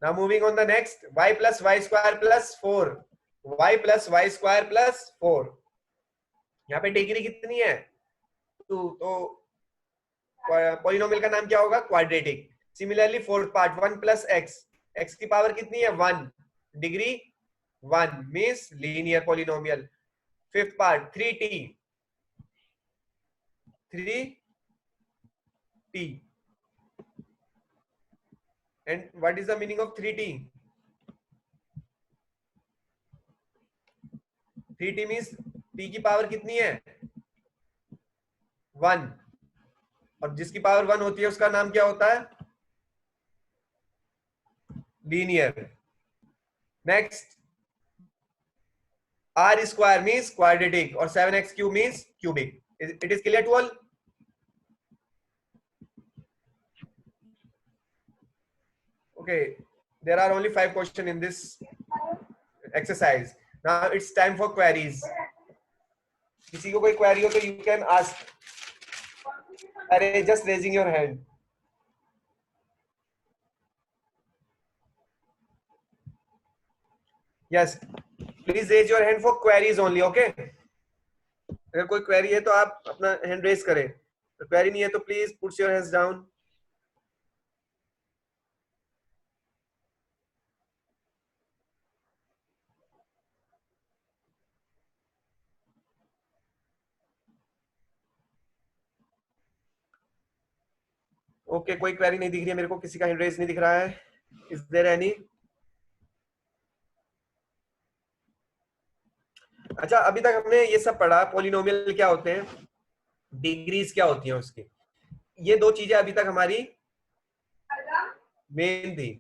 S8: Now moving on the next, y plus y square plus 4, y plus y square plus 4. यहाँ पे डिग्री कितनी है? 2. तो पॉलिनोमियल का नाम क्या होगा? Quadratic. Similarly fourth part 1 plus x, x की पावर कितनी है? 1, degree 1 means linear polynomial. Fifth part 3t, 3t. And what is the meaning of 3t? 3t means t की पावर कितनी है? 1. और जिसकी पावर 1 होती है उसका नाम क्या होता है? Linear. Next, r square means quadratic और 7x cube means cubic. It is clear to all? Okay, there are only 5 questions in this exercise. Now it's time for queries. किसी को कोई query हो तो you can ask. अरे just raising your hand. Yes, please raise your hand for queries only. Okay. अगर कोई query है तो आप अपना hand raise करें. तो query नहीं है तो please put your hands down. Okay, कोई क्वेरी नहीं दिख रही है मेरे को, किसी का हैंड रेज नहीं दिख रहा है. Is there any? अच्छा, अभी तक हमने ये सब पढ़ा. पॉलिनोमियल क्या होते हैं, डिग्रीज क्या होती हैं उसकी. ये 2 चीजें अभी तक हमारी मेन थी.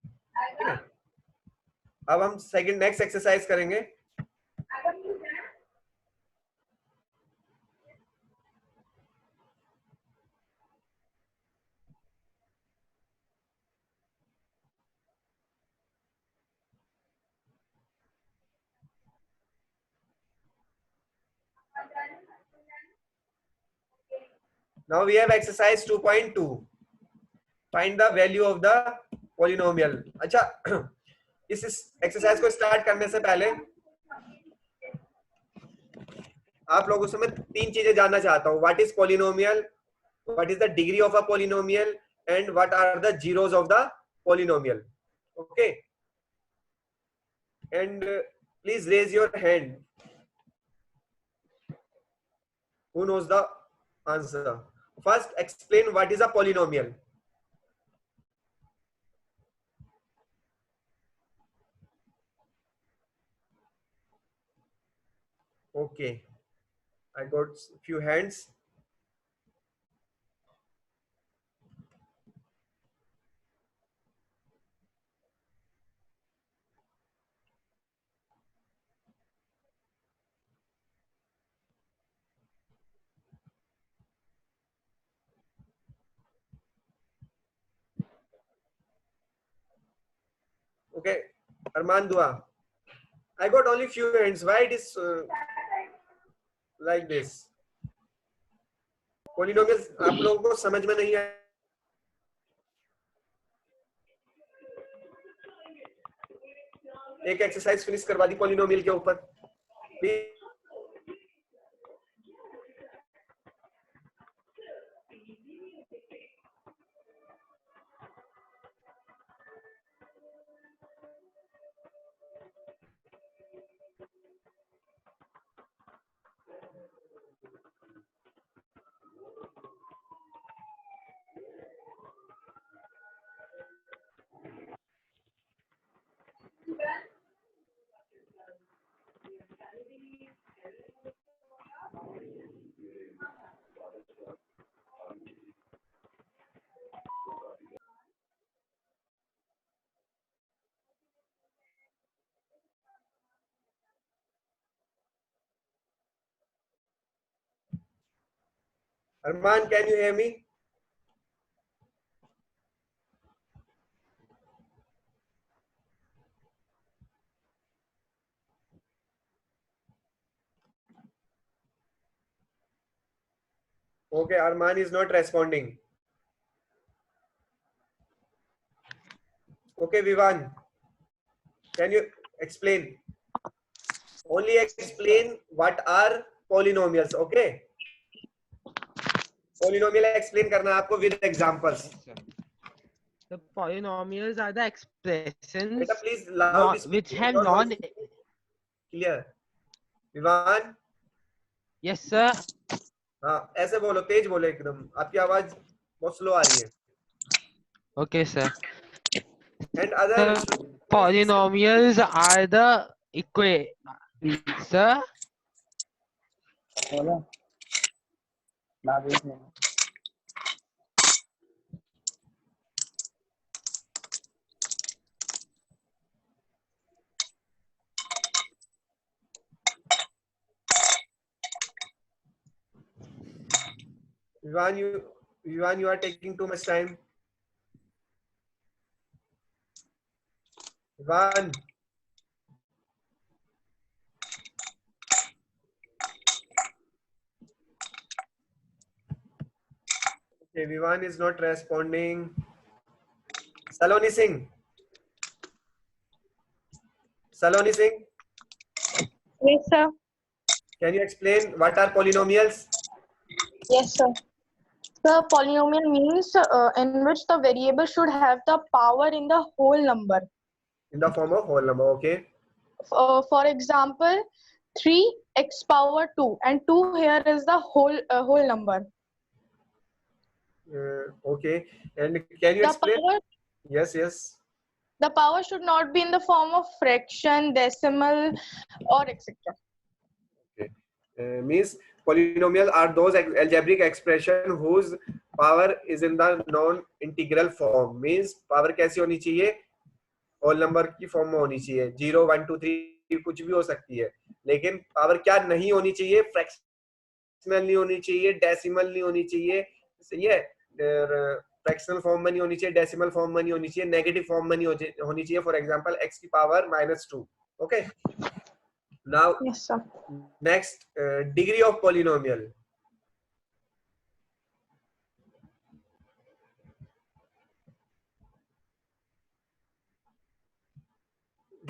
S8: ठीक है, अब हम सेकंड नेक्स्ट एक्सरसाइज करेंगे. Now we have exercise 2.2. Find the value of the polynomial. अच्छा, इस एक्सरसाइज को स्टार्ट करने से पहले आप लोगों से मैं 3 चीजें जानना चाहता हूँ. What is polynomial, what is the degree of a polynomial, and what are the zeros of the polynomial. Okay, and please raise your hand who knows the answer. First explain what is a polynomial. Okay, I got few hands. Okay, Arman Dua, I got only few hands. Why it is like this? Polynomials आप लोगों को समझ में नहीं है. एक exercise finish करवा दी polynomial के ऊपर. Arman, can you hear me? Okay, Arman is not responding. Okay, Vivan, can you explain? Only explain what are polynomials. Okay. Polynomial explain करना आपको with examples.
S10: The polynomials are the expressions
S8: Beta, please loud
S10: which
S8: speak.
S10: have
S8: Your voice
S10: non.
S8: is clear. Vivan.
S10: Yes, sir.
S8: हाँ, ऐसे बोलो, तेज बोलो एकदम. आपकी आवाज बहुत slow आ रही है.
S10: Okay, sir.
S8: And other
S10: The polynomials are the sir.
S8: Vivan, you are taking too much time. Vivan. Okay, Vivan is not responding. Saloni Singh. Saloni Singh.
S11: Yes, sir.
S8: Can you explain what are polynomials?
S11: Yes, sir. The polynomial means in which the variable should have the power in the whole number.
S8: In the form of whole number, okay.
S11: For example, 3x power 2, and 2 here is the whole number.
S8: Okay, and can you explain? Yes.
S11: The power should not be in the form of fraction, decimal, or etc.
S8: Okay, means polynomial are those algebraic expression whose power is in the non-integral form. Means power कैसी होनी चाहिए? Whole number की form में होनी चाहिए. 0 1 2 3 कुछ भी हो सकती है, लेकिन पावर क्या नहीं होनी चाहिए? फ्रैक्शनल नहीं होनी चाहिए, डेसिमल नहीं होनी चाहिए. सही है. फ्रैक्शनल फॉर्म में नहीं होनी चाहिए, डेसिमल फॉर्म में नहीं होनी चाहिए, नेगेटिव फॉर्म में नहीं होनी चाहिए. फॉर एग्जांपल x की power -2. Okay. Now
S11: Yes, sir.
S8: Next, degree of polynomial.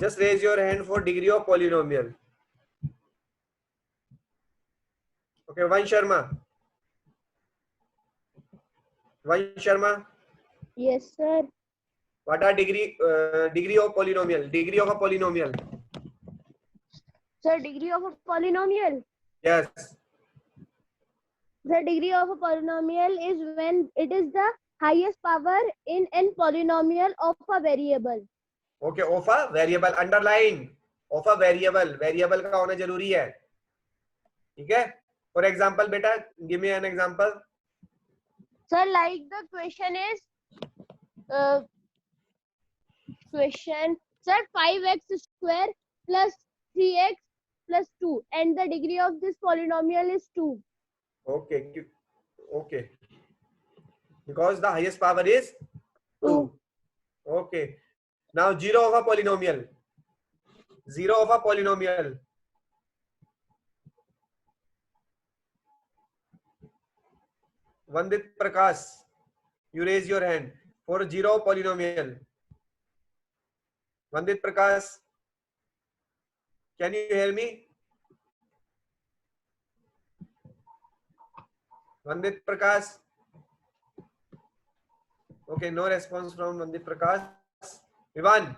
S8: Just raise your hand for degree of polynomial. Okay, Vansh Sharma. Vansh Sharma.
S2: Yes, sir.
S8: What are degree of polynomial? Degree of a polynomial.
S2: Sir, degree of a polynomial.
S8: Yes.
S2: The degree of a polynomial is when it is the highest power in n polynomial of a variable.
S8: Okay, of a variable. Underline. Of a variable. Variable का होना जरूरी है. ठीक है? For example, beta, give me an example.
S2: Sir, like the question is, sir, 5x square plus 3x plus 2, and the degree of this polynomial is 2.
S8: Okay. Okay. Because the highest power is 2. Okay. Now 0 of a polynomial. 0 of a polynomial. Vandit Prakash, you raise your hand for 0 polynomial. Vandit Prakash, can you hear me? Vandit Prakash. Okay, no response from Vandit Prakash. Ivan.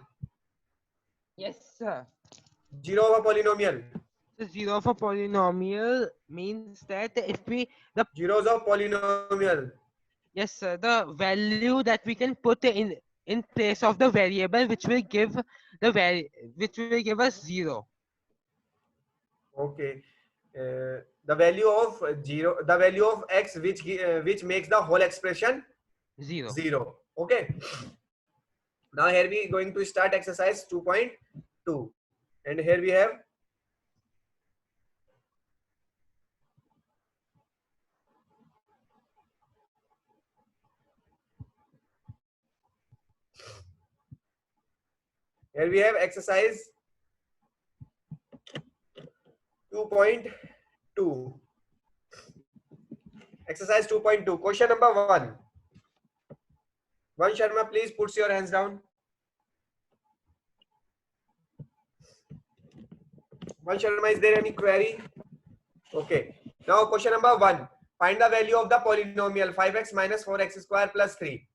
S10: Yes, sir.
S8: 0 of a polynomial.
S10: So 0 of a polynomial means that if we the
S8: zeros of polynomial.
S10: Yes, sir. The value that we can put in place of the variable which will give the which will give us 0.
S8: Okay. The value of 0, the value of x which makes the whole expression 0. Okay. Now here we going to start exercise 2.2, and here we have exercise 2.2. Exercise 2.2. Question number 1. Vansh Sharma, please put your hands down. Vansh Sharma, is there any query? Okay. Now question number 1. Find the value of the polynomial 5x minus 4x square plus 3.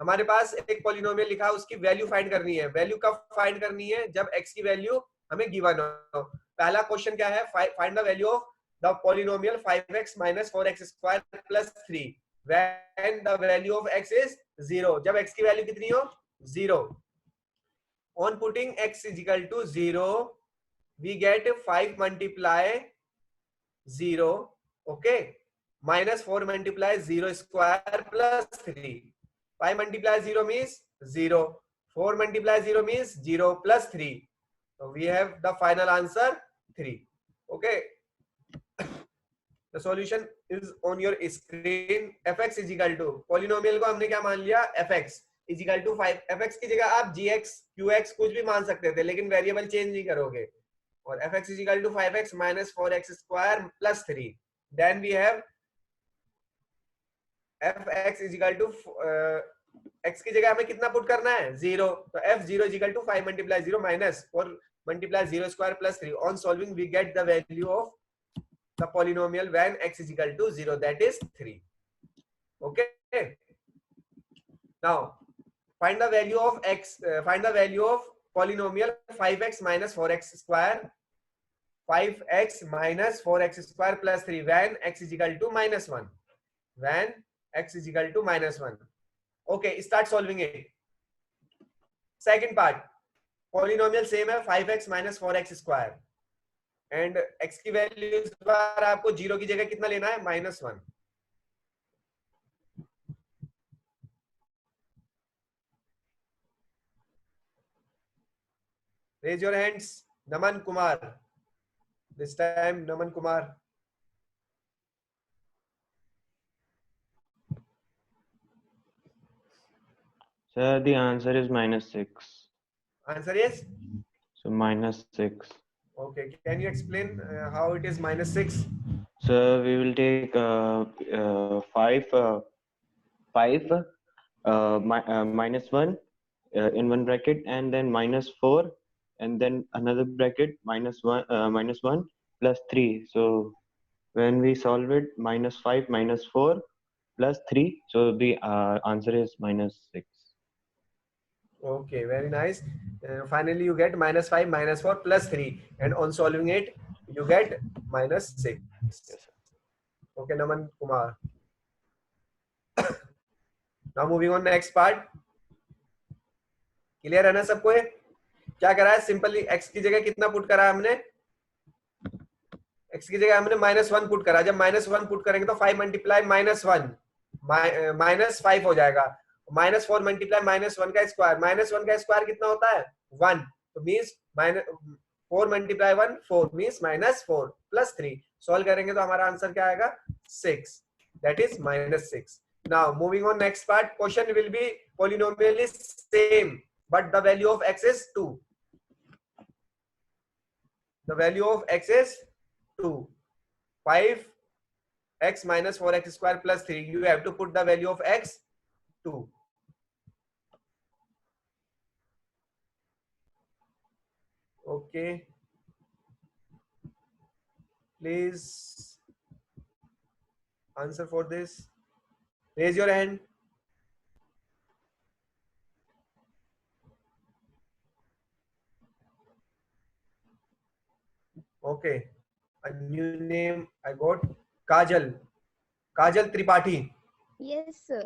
S8: हमारे पास एक polynomial लिखा है, उसकी value find करनी है. Value कब find करनी है? जब x की वैल्यू हमें गिवन हो. पहला क्वेश्चन क्या है? Find the value of the polynomial 5x minus 4x square plus 3 when the value of x is 0. जब x की वैल्यू कितनी हो? 0. On putting x is equal to 0, we get 5 multiply 0. Okay. Minus 4 multiply 0 square plus 3. 5 multiply 0 means 0. 4 multiply 0 means 0 plus 3. So we have the final answer 3. Okay. The solution is on your screen. fx is equal to, polynomial को हमने क्या मान लिया? fx is equal to 5. fx की जगह आप gx, qx कुछ भी मान सकते थे, लेकिन वेरिएबल चेंज नहीं करोगे. और fx is equal to 5x minus 4x square plus 3. Then we have fx is equal to x की जगह हमें कितना पुट करना है? 0. तो f0 is equal to 5 multiply 0 minus 4 multiply 0 square plus 3. On solving we get the value of the polynomial when x is equal to 0, that is 3. Okay. Now find the value of x. Find the value of polynomial 5x minus 4x square. 5x minus 4x square plus 3 when x is equal to minus 1. When x is equal to minus 1. Okay, start solving it. Second part, polynomial same है 5x minus 4x square and x की value इस बार आपको 0 की जगह कितना लेना है? -1. Raise your hands. Naman Kumar. This time Naman Kumar.
S4: Sir, the answer is -6.
S8: Answer is?
S4: So -6.
S8: Okay. Can you explain how it is -6?
S4: So we will take 5 minus 1 in one bracket, and then -4 and then another bracket minus 1 plus 3. So when we solve it, minus 5 minus 4 plus 3, so the answer is minus 6.
S8: Okay, very nice. Finally, you get minus 5 minus 4 plus 3, and on solving it, you get minus 6. Okay, Naman Kumar. Now moving on next part. Clear है ना सबको? ये क्या करा है? Simply x की जगह कितना पुट करा है हमने? x की जगह हमने -1 पुट करा. जब -1 पुट करेंगे तो 5 मल्टीप्लाई -1 -5 हो जाएगा. -4 मल्टीप्लाई -1 का स्क्वायर. -1 का स्क्वायर कितना होता है? 1. तो means 4 multiply 1 4 means -4 plus 3. Solve करेंगे तो हमारा आंसर क्या आएगा? 6. That is -6. Now moving on next part. Question will be polynomially same, but the value of x is 2. The value of x is 2. 5x minus 4x square plus 3. You have to put the value of x 2. Okay. Please answer for this. Raise your hand. Okay. A new name I got. Kajal. Kajal Tripathi.
S12: Yes, sir.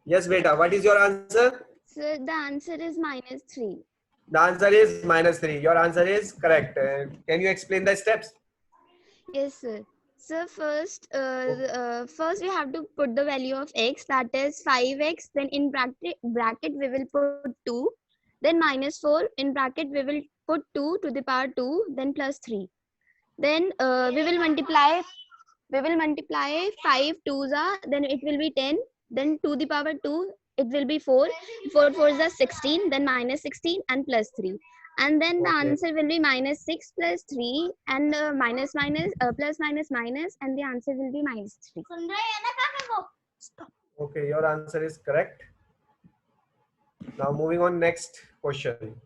S8: Yes, beta. What is your answer?
S12: Sir, the answer is -3.
S8: The answer is -3. Your answer is correct. Can you explain the steps?
S12: Yes, sir. So first we have to put the value of x, that is 5x. Then in bracket we will put 2. Then -4 in bracket we will put 2 to the power 2. Then plus 3. Then we will multiply 5 2s are, then it will be 10. Then to the power 2 it will be 4. 4 4s are 16. Then -16 and plus 3. And then the answer will be -6 plus 3 and minus plus minus, and the answer will be -3.
S8: Okay, your answer is correct. Now moving on next question.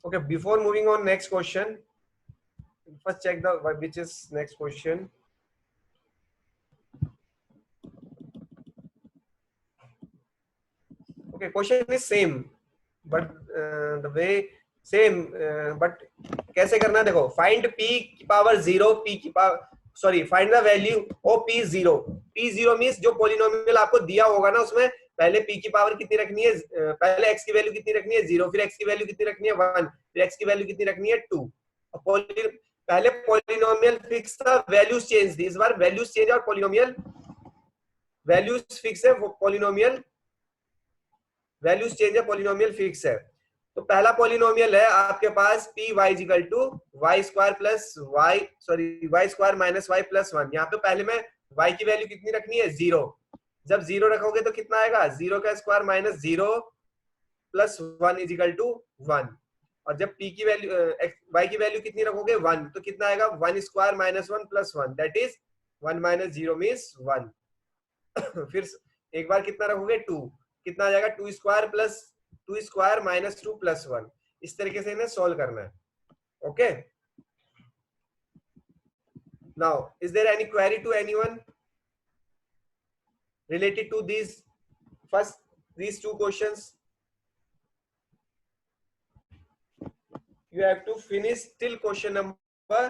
S8: Okay, before moving on next question, first check the which is next question. Okay, question is same, but the way same, but कैसे करना है देखो. Find p की power 0, find the value of p0. p0 means जो polynomial आपको दिया होगा ना, उसमें पहले p की पावर कितनी रखनी है, पहले x की वैल्यू कितनी रखनी है 0, फिर x की वैल्यू कितनी रखनी है 1, फिर x की वैल्यू कितनी रखनी है 2. पहले polynomial फिक्स था, वैल्यूज चेंज थी. इस बार वैल्यूज चेंज और पोलिनोमियल वैल्यूज फिक्स है, पोलिनोमियल वैल्यूज चेंज है, पोलिनोमियल फिक्स है. तो पहला पोलिनोमियल है आपके पास P Y equal to Y square plus Y Y square minus Y plus 1. यहाँ पे पहले में वाई की वैल्यू कितनी रखनी है 0. जब 0 रखोगे तो कितना आएगा 0 का square minus 0 plus 1 is equal to 1. और जब पी की वैल्यू वाई की वैल्यू कितनी रखोगे 1, तो कितना आएगा 1 square minus 1 plus 1, that is 1 minus 0 means 1. फिर एक बार कितना रखोगे 2, कितना आ जाएगा 2 square plus 2 square minus 2 plus 1. इस तरीके से इन्हें सॉल्व करना है. Okay, now is there any query to anyone related to these two questions? You have to finish till question number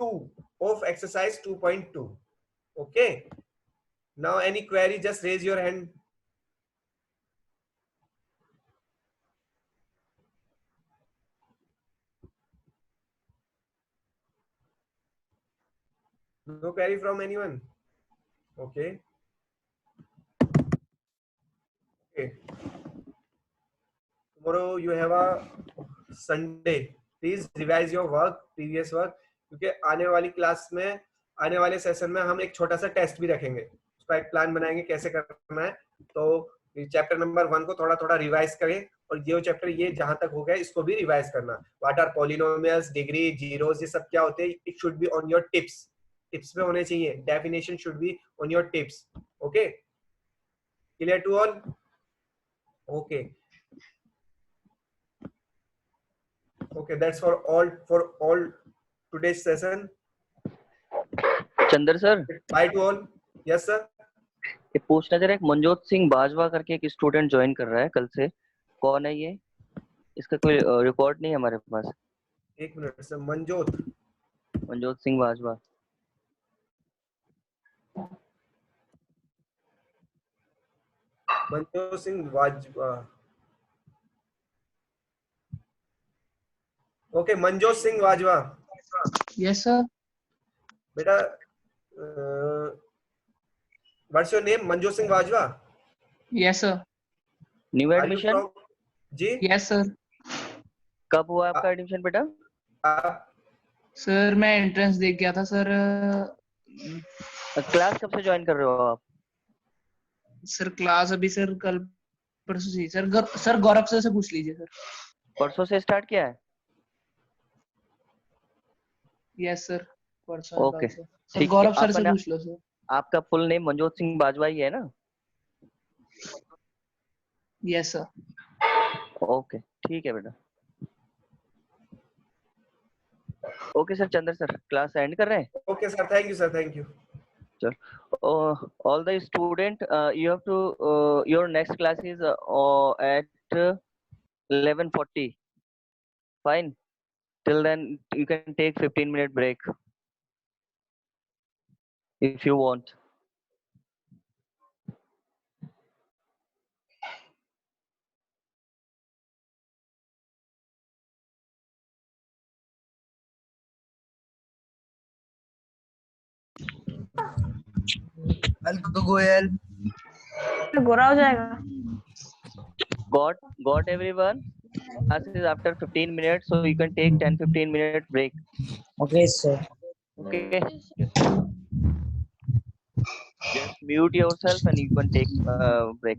S8: 2 of exercise 2.2. Okay, now any query, just raise your hand. No query from anyone? Okay. Tomorrow you have a Sunday. Please revise your work, previous work, क्योंकि आने वाली class में, आने वाले session में हम एक छोटा सा टेस्ट भी रखेंगे. उसका एक प्लान बनाएंगे कैसे करना है. तो चैप्टर नंबर 1 को थोड़ा थोड़ा रिवाइज करें, और ये चैप्टर ये जहां तक हो गया इसको भी रिवाइज करना. What are polynomials, degree, zeros, ये सब क्या होते हैं. It should be on your tips. Tips पे होने चाहिए. Definition should be on your tips. Okay, Clear to all? Okay. Okay, that's for all today's session.
S7: Chandra sir,
S8: Bye to all. Yes sir.
S7: ये पूछना जरा, एक मनजोत सिंह बाजवा करके एक student join कर रहा है कल से, कौन है ये? इसका कोई रिकॉर्ड नहीं है हमारे पास।
S8: एक minute sir,
S7: Manjot Singh Bajwa.
S8: Manjot Singh Bajwa. Okay, Manjot Singh Bajwa.
S13: Yes sir.
S8: बेटा, what's your name? Manjot Singh Bajwa.
S13: Yes sir.
S7: New admission?
S8: जी
S13: यस सर।
S7: कब हुआ आपका एडमिशन बेटा?
S13: सर मैं एंट्रेंस दे गया था सर।
S7: क्लास कब से ज्वाइन कर रहे हो आप?
S13: सर क्लास अभी सर कल परसों से सर। सर गौरव सर से पूछ लीजिए सर।
S7: परसों से स्टार्ट किया है?
S13: यस सर, परसों
S7: ओके
S13: सर
S7: ठीक है।
S13: गौरव सर से पूछ लो सर।
S7: आपका फुल नेम मनजोत सिंह बाजवा ही है ना?
S13: Yes sir.
S7: ओके ठीक है बेटा। Okay sir, Chandra sir class and कर रहे हैं?
S8: Okay sir, thank you sir, thank you.
S7: चल, all the student, you have to your next class is at 11:40. Fine. Till then you can take 15-minute break if you want.
S9: Goyal
S11: गोरा हो जाएगा।
S7: Got everyone? Class is after 15 minutes, so you can take 10-15 minute break.
S9: Okay sir.
S7: Okay. Just mute yourself and you can take break.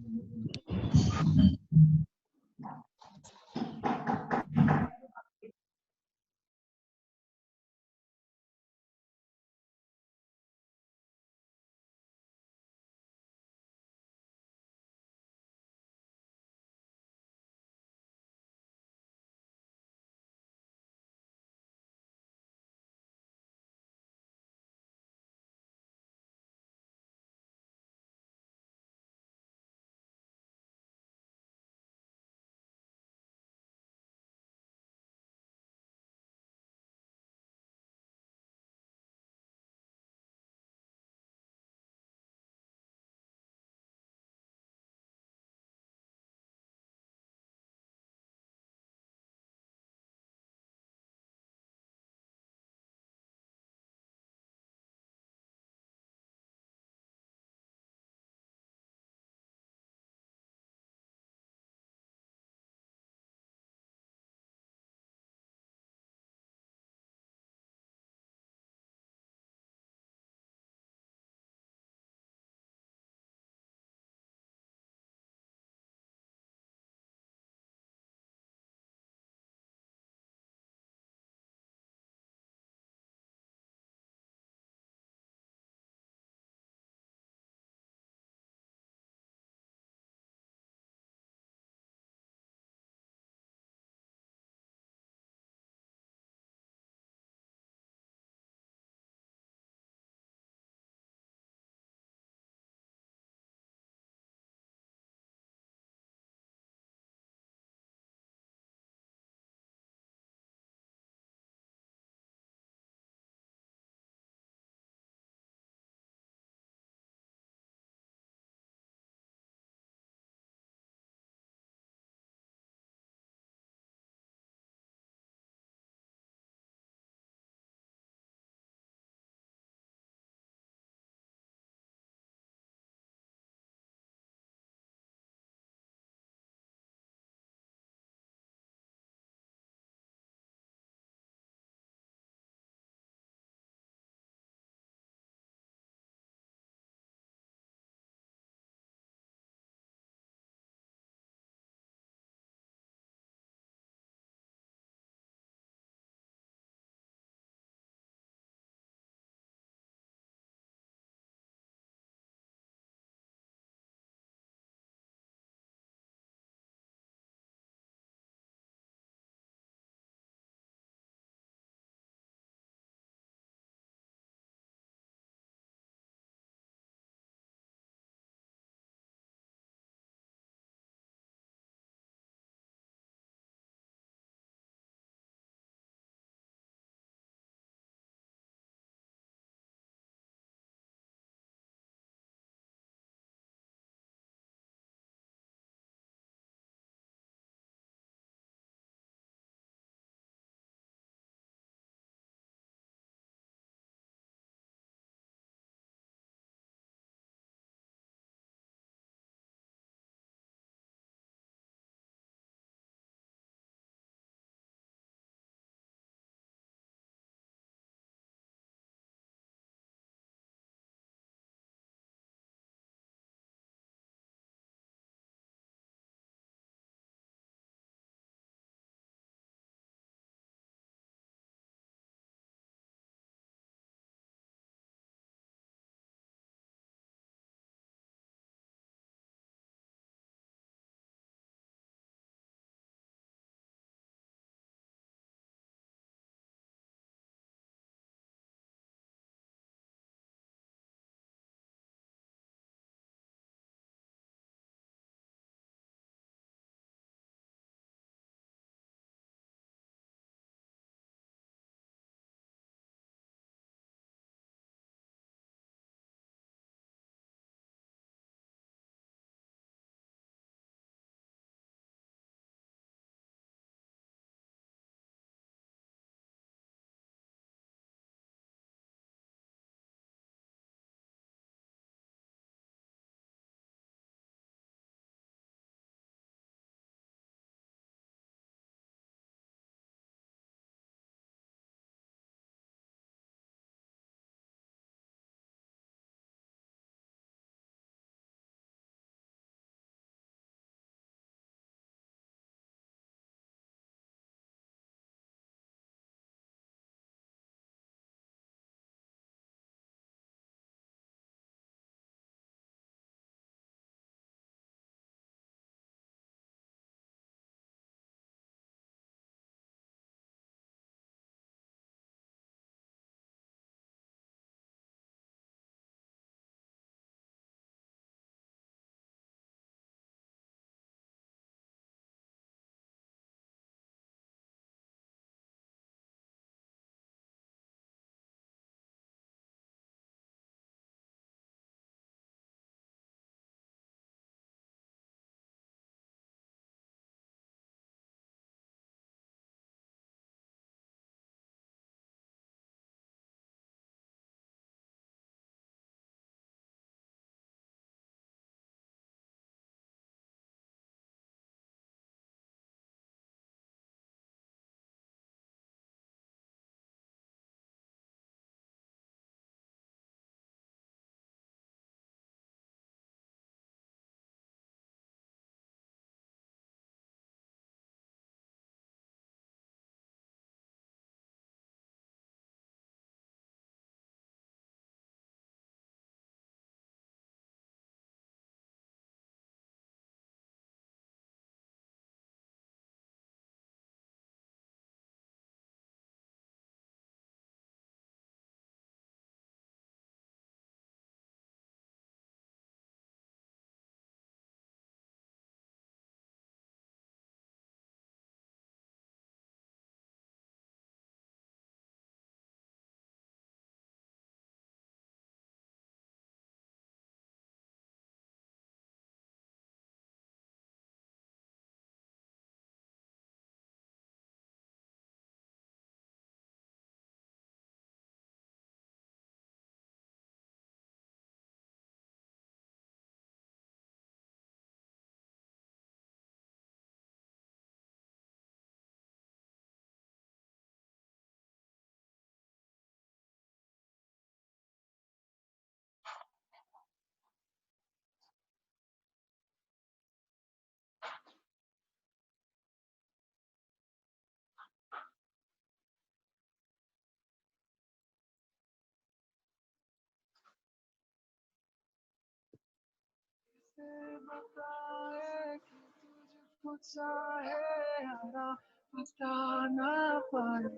S14: बताए कि तुझको चाहे यारा बता ना पाए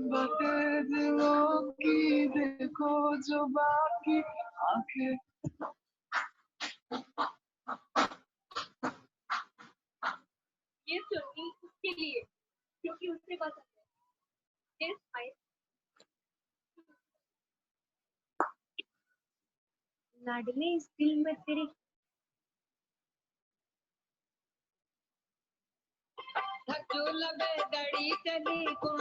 S14: बातें दिलों की देखो जो बाकी आंखें
S15: ये सुनी उसके लिए क्योंकि उससे पसंद है लाडले इस दिल में तेरे जो लबे दड़ी चली को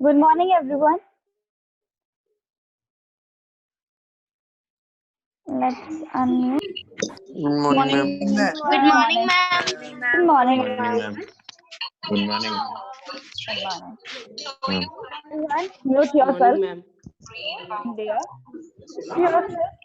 S16: Good morning, everyone. Let's unmute.
S9: Good morning, ma'am.
S16: Good morning, ma'am. Good morning,
S4: Good morning, ma'am. Good morning.
S16: Good morning.
S4: Ma'am.
S16: Everyone, mute yourself.
S17: Morning, ma'am.
S16: Dear. Yourself.